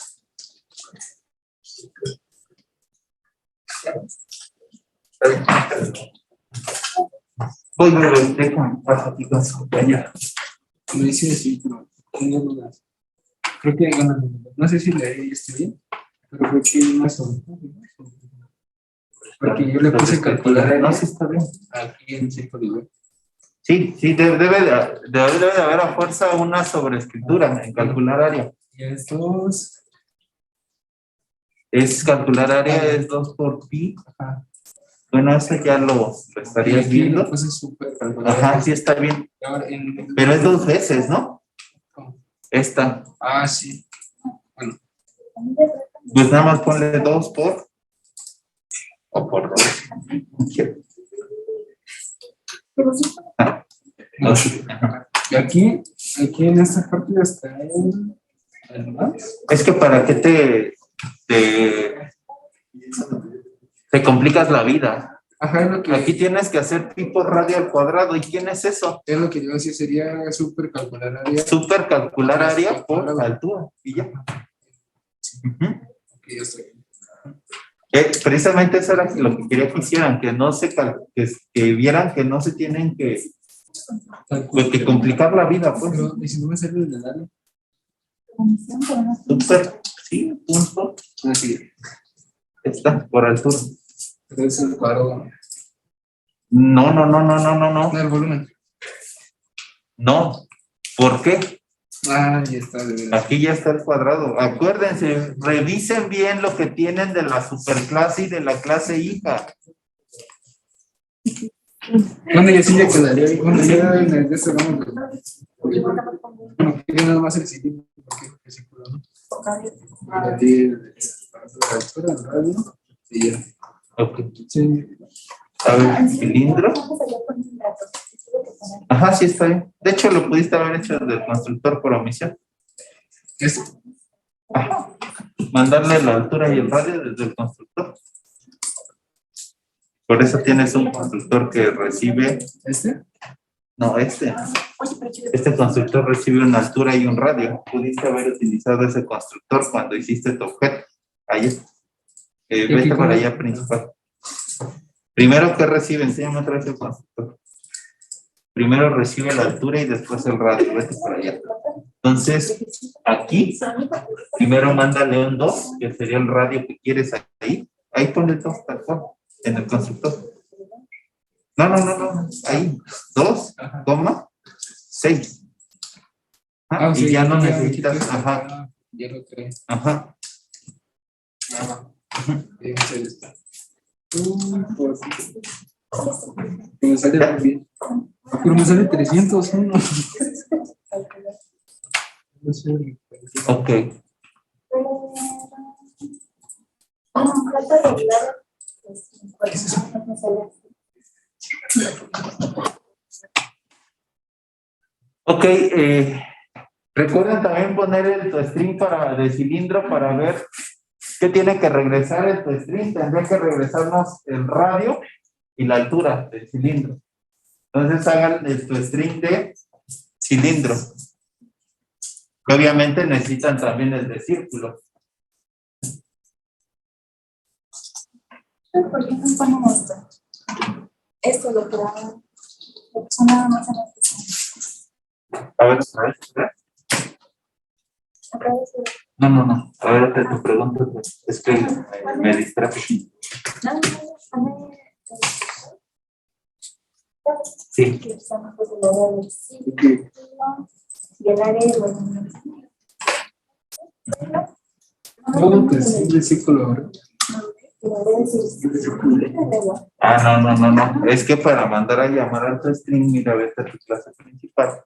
Voy, déjame pasar aquí con su compañero. Me dice así, pero tengo dudas. Creo que, bueno, no sé si leí esto bien, pero creo que hay más sobre. Porque yo le puse calcular No, sí está bien. aquí en círculo. Sí, debe de haber a fuerza una sobreescritura en calcular área. Y estos. Es calcular área es 2 por pi. Ajá. Bueno, eso ya lo estarías Aquí le viendo. puse súper calcular. Ajá, sí está bien. Ahora Pero es 2 veces, ¿no? Esta. Ah, sí. Bueno. Pues nada más ponle 2 por. O por 2. Ah, no, sí. Ajá. Y aquí en esta parte está el más. Es que para qué te complicas la vida. Ajá, es lo que. Aquí tienes que hacer tipo radio al cuadrado. ¿Y quién es eso? Es lo que yo decía, sería súper calcular área. Super calcular área por altura. Y ya. Ujú. Ok, ya estoy. Precisamente eso era lo que quería que hicieran, que no se que vieran que no se tienen que complicar la vida, pues. Pero, ¿y si no me sale el área? Super, sí, punto. Así. Está, por altura. Entonces el cuadro. No. No, el volumen. No. ¿Por qué? Ah, ya está, de verdad. Aquí ya está el cuadrado. Acuérdense, revisen bien lo que tienen de la superclase y de la clase hija. Bueno, ya sí ya quedaría. Bueno, ya en el de este vamos. Bueno, que nada más el siguiente. Porque es círculo, ¿no? Y aquí, la altura del radio. Y ya. Ok. Sí. A ver, cilindro. Ajá, sí está bien. De hecho, lo pudiste haber hecho del constructor por omisión. Este. Ajá. Mandarle la altura y el radio desde el constructor. Por eso tienes un constructor que recibe. ¿Este? No, este constructor recibe una altura y un radio. Pudiste haber utilizado ese constructor cuando hiciste tu objeto. Ahí está. Vete para allá, principal. Primero, ¿qué recibe? Enséñame otra vez el constructor. Primero recibe la altura y después el radio. Vete para allá. Entonces, aquí, primero mándale un 2, que sería el radio que quieres ahí. Ahí ponle el 2, tal cual, en el constructor. No. Ahí, 2,6. Ah, y sí, ya no ya, necesitas, ya, ajá. Ya lo creo. Ajá. Bien, ahí está. Pues, me sale muy bien. Pero me sale 301. No sé. Ok. Ok, recuerden también poner el toestring de cilindro para ver qué tiene que regresar el toestring. Tendría que regresarnos el radio y la altura del cilindro. Entonces hagan el toestring de cilindro. Obviamente necesitan también el de círculo. ¿Por qué no ponemos esto? Esto lo que son nada más en la pestaña. A ver, a ver. Acá dice, No. A ver, te pregunto. Es que me distraje. no, pone Sí. que usamos pues el área del círculo y el área de los números. No, pues sí, de círculo ahora. El área del círculo. No. Es que para mandar a llamar al tu string, mira, vete a tu clase principal.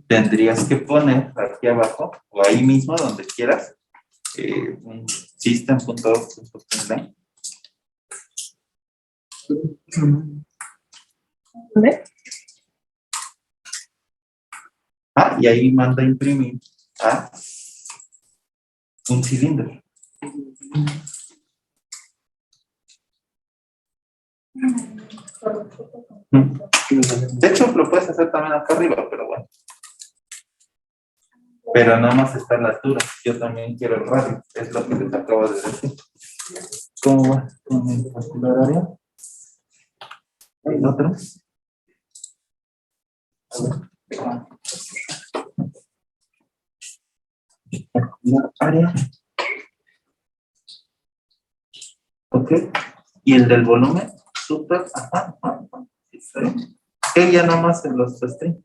Tendrías que poner aquí abajo, o ahí mismo, donde quieras, un system.out.println. ¿Dónde? Y ahí manda a imprimir a un cilindro. De hecho, lo puedes hacer también acá arriba, pero bueno. Pero nada más está en la altura. Yo también quiero el radio, es lo que les acabo de decir. ¿Cómo va con el calculador área? ¿El otro? A ver. Calcular área. Ok. ¿Y el del volumen? Súper. Ajá. Está bien. Que ya nada más en los strings.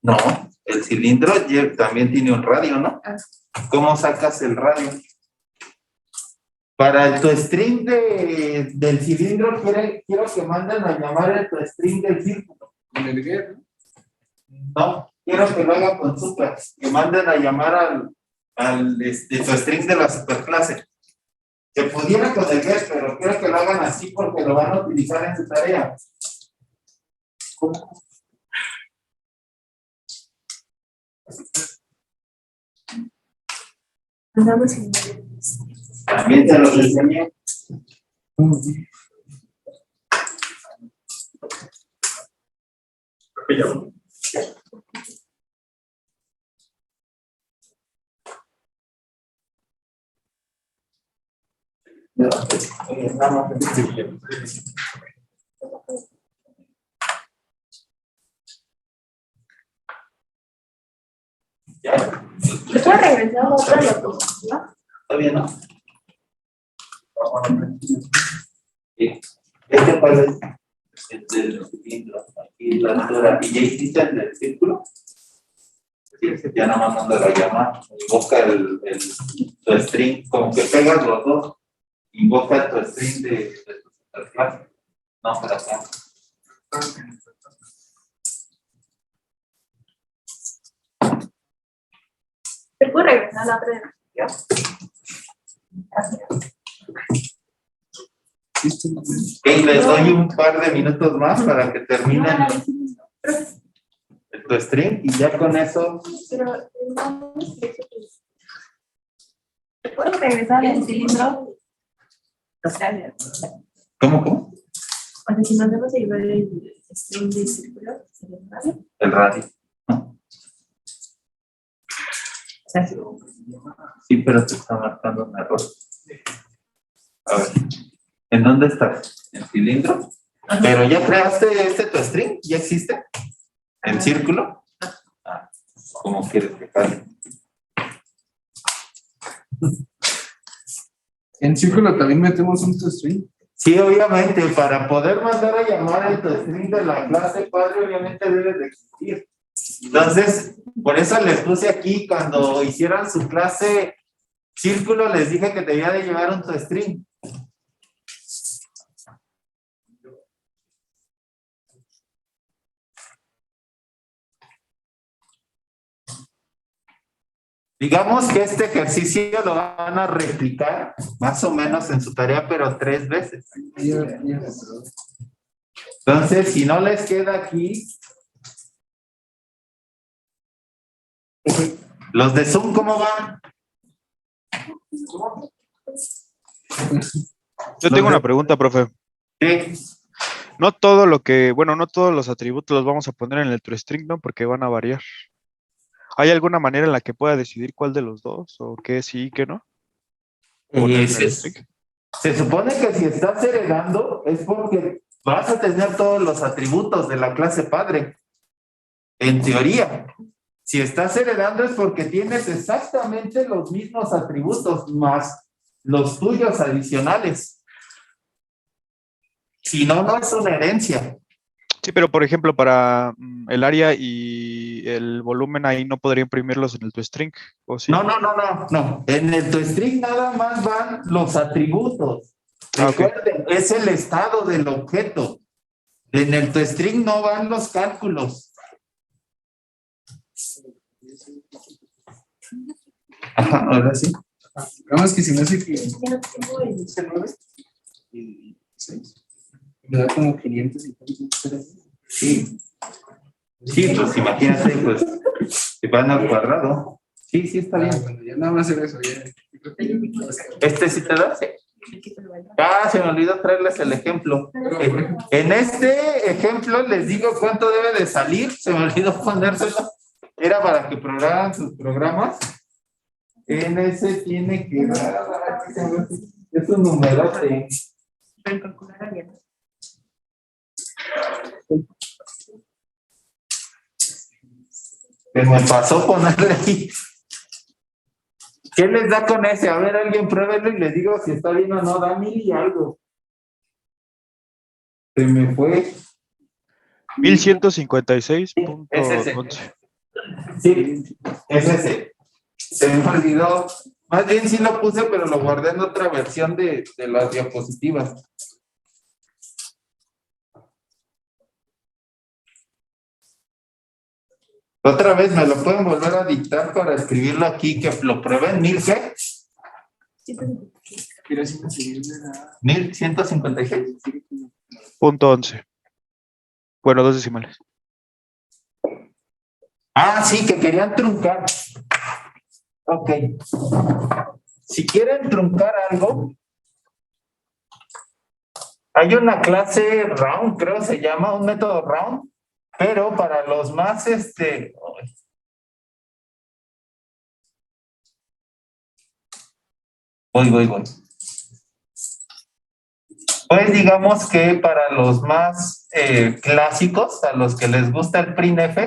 No, el cilindro también tiene un radio, ¿no? ¿Cómo sacas el radio? Para el toestring del cilindro, quiero que manden a llamar el toestring del círculo. Con el get, No, quiero que lo hagan con super, que manden a llamar al toestring de la superclase. Que pudiera con el get, pero quiero que lo hagan así porque lo van a utilizar en su tarea. ¿Cómo? También te los enseñé. Ya, ¿Le puedo regresar a otra diapositiva? está bien, ¿no? Sí. Este parece el del cilindro, aquí la altura, y ya hiciste el del círculo. Sí, ya nada más manda la llama, invoca tu string, como que pegas los dos, invoca tu string de tu superclase. No, para acá. ¿Te puedo regresar a la otra diapositiva? Gracias. Les doy un par de minutos más para que terminen tu string y ya con eso. Pero ¿te puedo regresar al cilindro? ¿Cómo? O sea, si mandamos a llevar el string de círculo, ¿sería vale? El radio. O sea, Sí, pero te está marcando un error. A ver, ¿en dónde estás? ¿En cilindro? Pero ya creaste tu string, ¿ya existe? ¿En círculo? ¿Cómo quieres que cale? en círculo también metemos un toString. Sí, obviamente, para poder mandar a llamar el toString de la clase padre, obviamente debe de existir. Entonces, por eso les puse aquí, cuando hicieran su clase círculo, les dije que debía de llevar un toString. Digamos que este ejercicio lo van a replicar más o menos en su tarea, pero 3 veces. Entonces, si no les queda aquí, los de Zoom, ¿cómo van? Yo tengo una pregunta, profe. Sí. No todo lo que, bueno, no todos los atributos los vamos a poner en el toString, ¿no? Porque van a variar. ¿Hay alguna manera en la que pueda decidir cuál de los dos? ¿O qué sí y qué no? Poner en el string. Se supone que si estás heredando es porque vas a tener todos los atributos de la clase padre. En teoría. Si estás heredando es porque tienes exactamente los mismos atributos más los tuyos adicionales. Si no, no es una herencia. Sí, pero por ejemplo, para el área y el volumen ahí no podría imprimirlos en el toString, ¿o sí? No. En el toString nada más van los atributos. Ah, ok. Recuerden, es el estado del objeto. En el toString no van los cálculos. Ajá, ahora sí. Digamos que si me hace que Ya no tengo el 9 y 6. Me da como 500 y tantos. Sí. Sí, pues imagínate, pues, si van al cuadrado. Sí, está bien. Bueno, ya nada más hacer eso. Ya. ¿Este sí te da? Sí. Ah, se me olvidó traerles el ejemplo. En este ejemplo les digo cuánto debe de salir. Se me olvidó ponérselo. Era para que programaran sus programas. En ese tiene que dar. Es un numerote. Para calcular bien. Que me pasó ponerle ahí. ¿Qué les da con ese? A ver, alguien pruébelo y les digo si está bien o no. Da 1000 y algo. Se me fue. 1156.11. Sí, es ese. Se me olvidó. Más bien sí lo puse, pero lo guardé en otra versión de las diapositivas. Otra vez me lo pueden volver a dictar para escribirlo aquí, que lo prueben. ¿1000 qué? Quiero así conseguirle la. 1156. Punto 11. Bueno, 2 decimales. Ah, sí, que querían truncar. Ok. Si quieren truncar algo, hay una clase round, creo se llama, un método round, pero para los más, voy. Pues digamos que para los más clásicos, a los que les gusta el printf,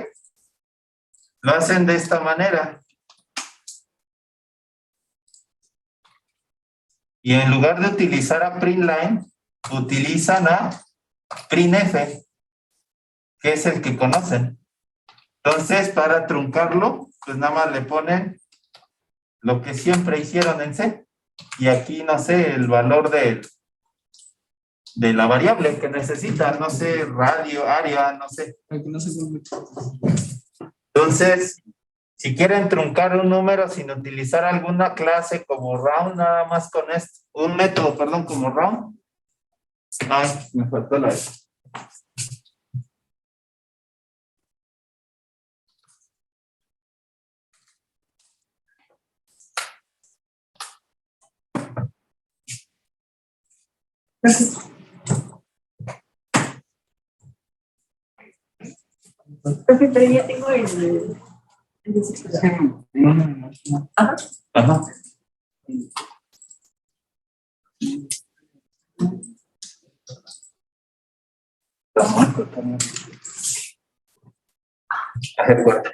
lo hacen de esta manera. Y en lugar de utilizar a printline, utilizan a printf, que es el que conocen. Entonces, para truncarlo, pues nada más le ponen lo que siempre hicieron en C. Y aquí, no sé, el valor de la variable que necesitan, no sé, radio, área, no sé. Aunque no se ve mucho. Entonces, si quieren truncar un número sin utilizar alguna clase como round, nada más con esto, un método, perdón, como round. Ay, me faltó la S. Profe, pero ya tengo el círculo. Ajá. Ajá. A ver, guarda.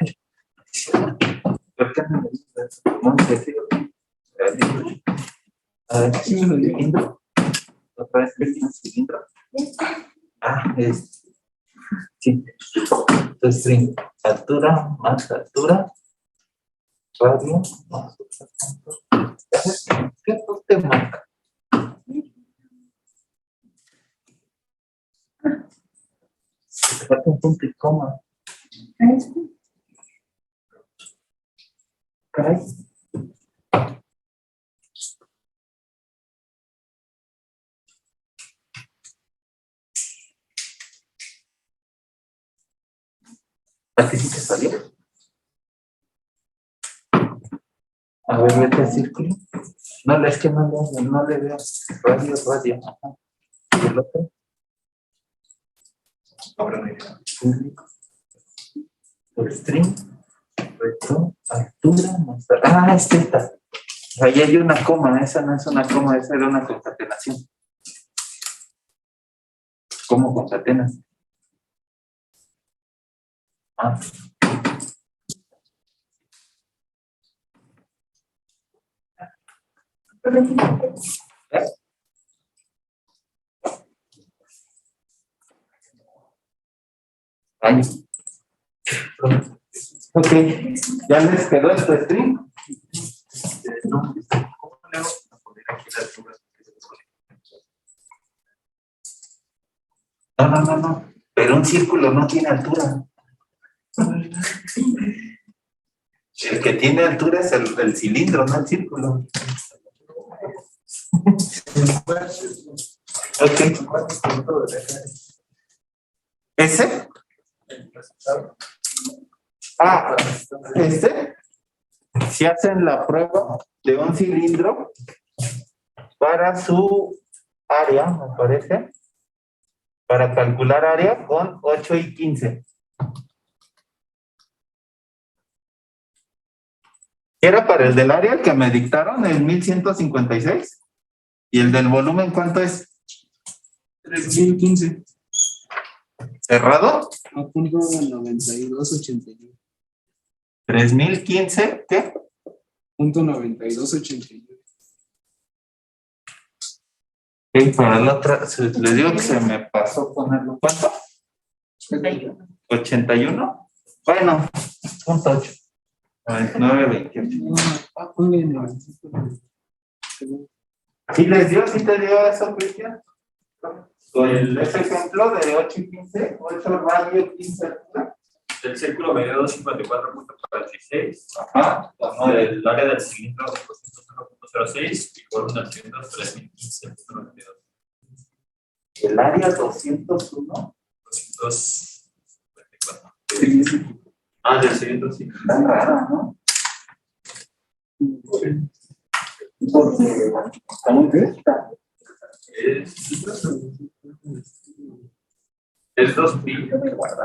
¿Por qué no me dices? No, te digo. A ver, ¿sí me lo cilindro? ¿Otra vez que tiene cilindro? Ah, es. Sí. Entonces, string. Altura más altura. Radio más. ¿Qué te marca? Te falta un punto y coma. Caray. ¿A ti sí te salió? A ver, vete al círculo. No, es que no le veo. Radio. Ajá. ¿Y el otro? Ahora me veo. Público. Por string. Altura, ah, es esta. Ahí hay una coma, esa no es una coma, esa era una concatenación. ¿Cómo concatenas? Ah. Ahí. Ok, ¿ya les quedó esto string? ¿Cómo le hago para poner aquí la altura? No. Pero un círculo no tiene altura. El que tiene altura es el cilindro, no el círculo. Ok. ¿Ese? Ah, ¿este? Si hacen la prueba de un cilindro para su área, me parece, para calcular área con 8 y 15. Era para el del área que me dictaron, el 1156. ¿Y el del volumen cuánto es? 3015. ¿Cerrado? A punto 9281. 3015, ¿qué? Punto 9281. Ok, para la otra, les digo que se me pasó ponerlo. ¿Cuánto? 81. Bueno, punto 8. 928. ¿Sí les dio? ¿Sí te dio eso, Cristian? Con ese ejemplo de 8 y 15, 8 radio, 15 altura. El círculo me dio 254.46. Ajá. No, el área del cilindro 201.06 y por un del cilindro 3015.92. El área 201. 254. Sí. Ah, del cilindro sí. Tan rara, ¿no? Porque está muy recta. Es 2pi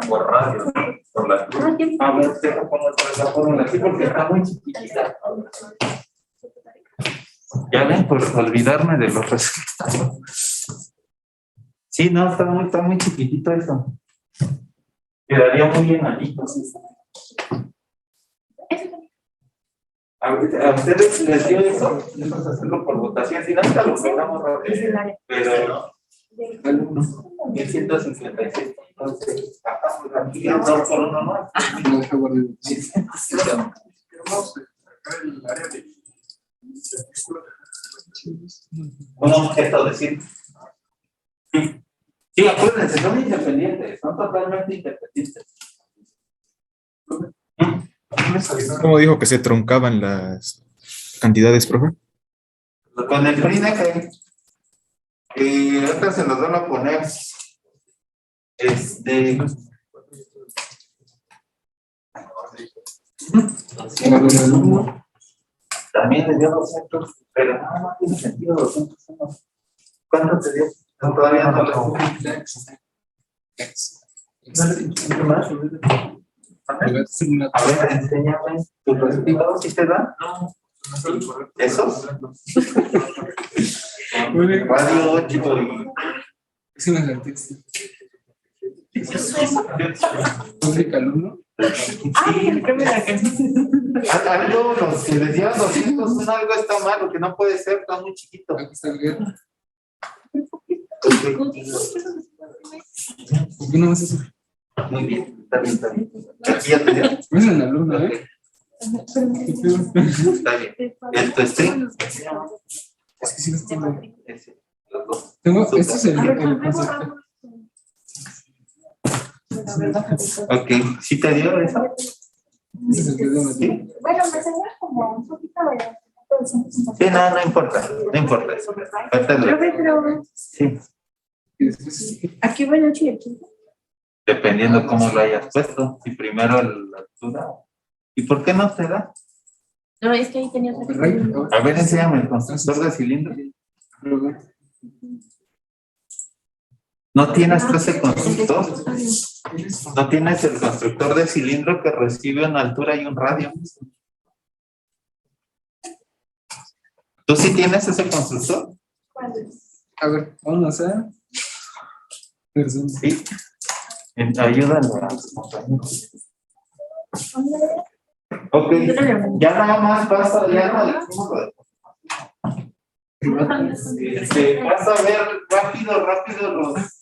por radio, por la altura. A ver, deja poner la fórmula aquí porque está muy chiquitita. Ya ven, por olvidarme de los resultados. Sí, no, está muy chiquitito eso. Quedaría muy bien ahí. ¿A ustedes les dio eso? Vamos a hacerlo por votación. Si no, ahorita lo pegamos rápido. Pero el 1156. Entonces, bajamos aquí el 2 por 1 más. No deja guardar. Un objeto decir. Sí, acuérdense, son independientes, son totalmente independientes. ¿Cómo dijo que se truncaban las cantidades, profe? Con el PRINEG, y ahorita se los van a poner. También le dio 200, pero no tiene sentido 201. ¿Cuánto te dio? No, todavía no lo. A ver, enséñame tus resultados, ¿sí te dan? No, ¿Esos? Radio 8 y... Es una artista. ¿Pública alumno? Sí, algo, los que les dieron 200, algo está mal, lo que no puede ser, está muy chiquito. Aquí está el guerra. Okay. ¿Por qué no vas a hacer? Muy bien, está bien. Aquí ya te dio. Es el alumno, ¿eh? Está bien. ¿Esto es string? Es que sí los tengo. Ese, los dos. Tengo, este es el concepto. Ok, ¿sí te dio eso? Este es el que es de ¿Sí? Bueno, me salió como un poquito de... Sí, no importa eso. Ahorita lo- Profe, pero Sí, y después aquí va el 8 y el 15. dependiendo cómo lo hayas puesto. Si primero la altura. ¿Y por qué no te da? No, es que ahí tenía otra. A ver, enséñame el constructor de cilindro. No ¿No tienes tú ese constructor? ¿No tienes el constructor de cilindro que recibe una altura y un radio? ¿Tú sí tienes ese constructor? A ver, vamos a persona. Sí. Ayúdame a los compañeros. Ok, ya nada más pasa, ya no decimos lo de vas a ver rápido los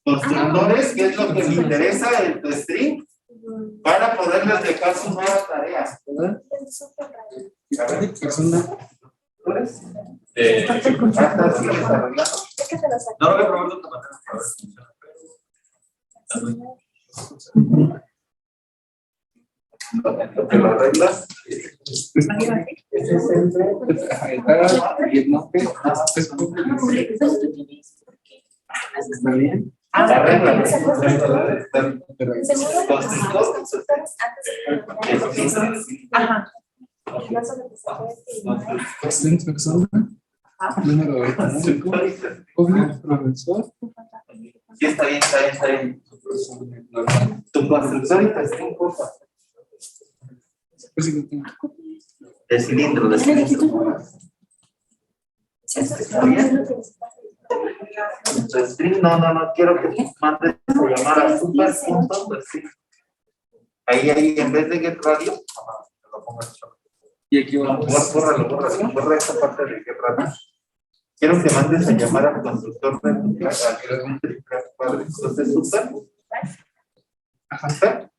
constructores, que es lo que me interesa en tu stream, para poderles dejar su nueva tarea. ¿Verdad? A ver, Persona. hasta así desarrollado. No lo voy a probar de otra manera para ver si funciona, Lo que lo arreglas. Ese es el y el no que está bien. Arregla. Ajá. Persona. Número económico. Público, profesor. Sí, está bien. Tu constructor y tu stream, porfa. De cilindro. ¿Está bien? Tu stream, no, quiero que mandes a llamar a super.tu stream. Ahí, en vez de get radio, lo pongo solo. Y aquí vamos. Borra esta parte de get radio. Quiero que mandes a llamar al constructor de tu casa. Entonces, super. Ajá.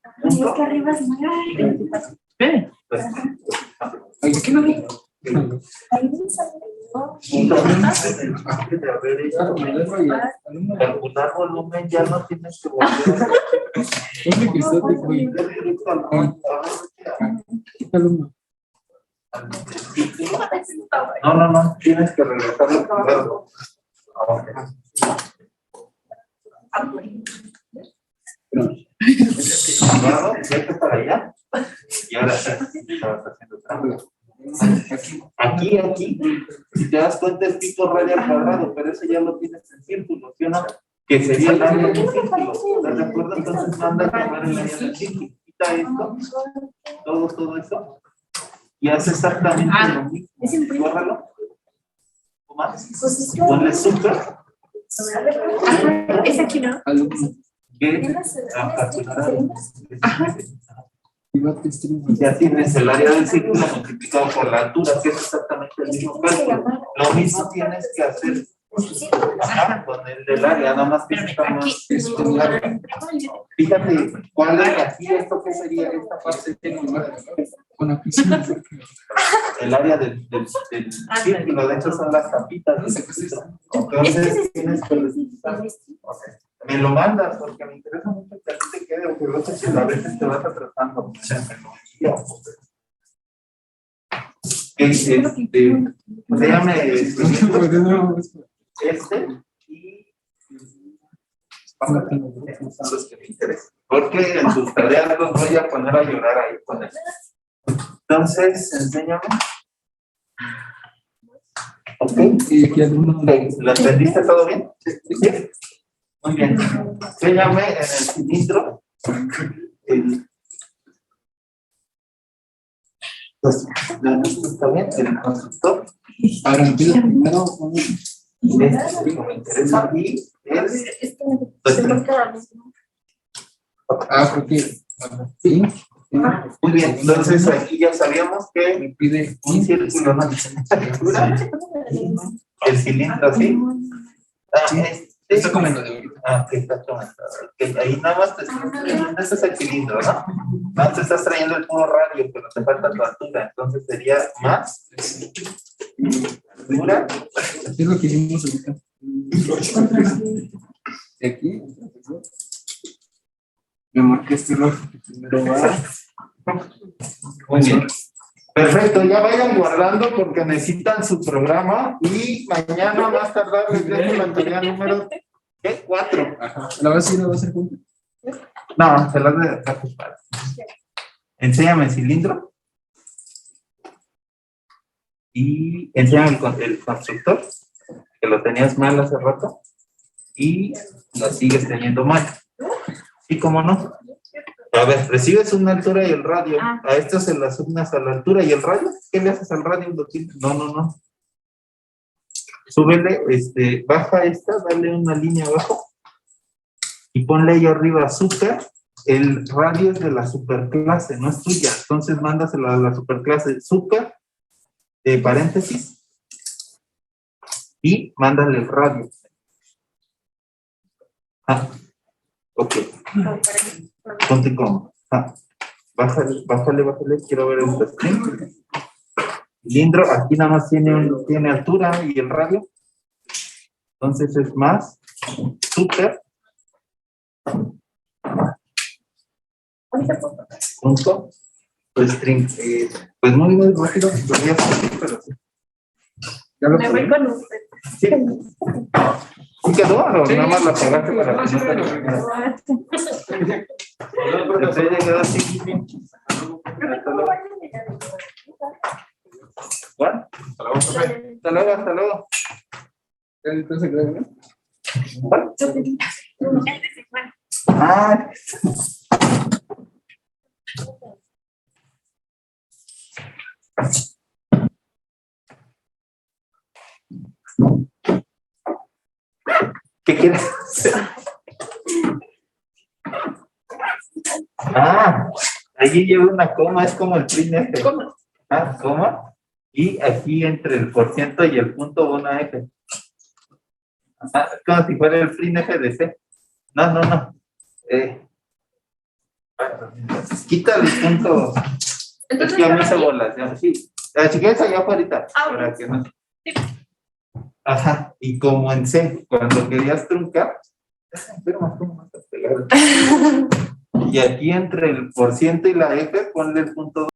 Aquí no vi. Calcular volumen ya no tienes que volver. No, tienes que regresarlo primero. Vete para allá. Y ahora sí, estabas haciendo trampa. Aquí, si te das cuenta es pico radio al cuadrado, pero eso ya lo tienes en círculo, ¿sí o no? Que sería el área del círculo. ¿Estás de acuerdo? Entonces manda a llamar el área del círculo. Quita esto, todo eso, y hace exactamente lo mismo. Bórralo. ¿O más? Ponle super. Es aquí, ¿no? Que ya tienes el área del círculo multiplicado por la altura, que es exactamente el mismo cálculo. Lo mismo tienes que hacer con el del área, nada más que está más. Fíjate, ¿cuál es aquí? ¿Esto qué sería? Esta parte Con la piscina. el área del círculo, de hecho son las tapitas. Entonces tienes que me lo mandas porque me interesa mucho que a ti te quede, porque a veces te vas atrasando. Déjame y los que me interesan. Porque en tus tareas los voy a poner a llorar ahí con eso. Entonces, enséñame. Ok. Y aquí alguno. ¿Lo entendiste todo bien? Sí. Muy bien. Enséñame en el cilindro. Pues, ¿está bien? El constructor. Ahora empiezo primero. Me interesa y Porque. Sí. muy bien, entonces aquí ya sabíamos que Me pide un círculo no el cilindro, ¿sí? Está comiendo de ahorita. Que está tomando. Ahí nada más te este es el cilindro, ¿no? Más te estás trayendo el puro radio, pero te falta tu altura. Entonces sería más altura. Es lo que hicimos ahorita. Y aquí. Me marqué este rojo. Primero va. Muy bien. Perfecto, ya vayan guardando porque necesitan su programa y mañana más tardar les dejo la tarea número 4. ¿La vas a ir a hacer junto? No, se las de acá. Enséñame el cilindro. Y enséñame el constructor, que lo tenías mal hace rato. y la sigues teniendo mal. ¿Sí, cómo no? A ver, recibes una altura y el radio. A esto se le asignas a la altura y el radio. ¿Qué le haces al radio? No. Súbele, baja esta, dale una línea abajo y ponle ahí arriba super. El radio es de la superclase, no es tuya. Entonces mándasela a la superclase super, paréntesis, y mándale el radio. Ok. Ponte cómodo. Bájale, quiero ver el screen. Cilindro, aquí nada más tiene altura y el radio. Entonces es más, super, punto, string. Pues muy rápido, podría ser, pero sí. ¿Ya lo Me voy con usted. Sí. ¿Sí quedó? ¿O nada más la pegaste para que no te lo quedó así. ¿Cuál? Hasta luego. Entonces, ¿no? ¿Cuál? Ah. ¿Qué quieres hacer? Allí lleva una coma, es como el print F. Coma. Y aquí entre el % y el punto una F. Es como si fuera el print F de C. No. Quítale el punto. Es que ya me hice bolas. Ya, sí. Si quieres allá afuera. Para que no. Ajá, y como en C, cuando querías truncar, y aquí entre el % y la F, ponle el punto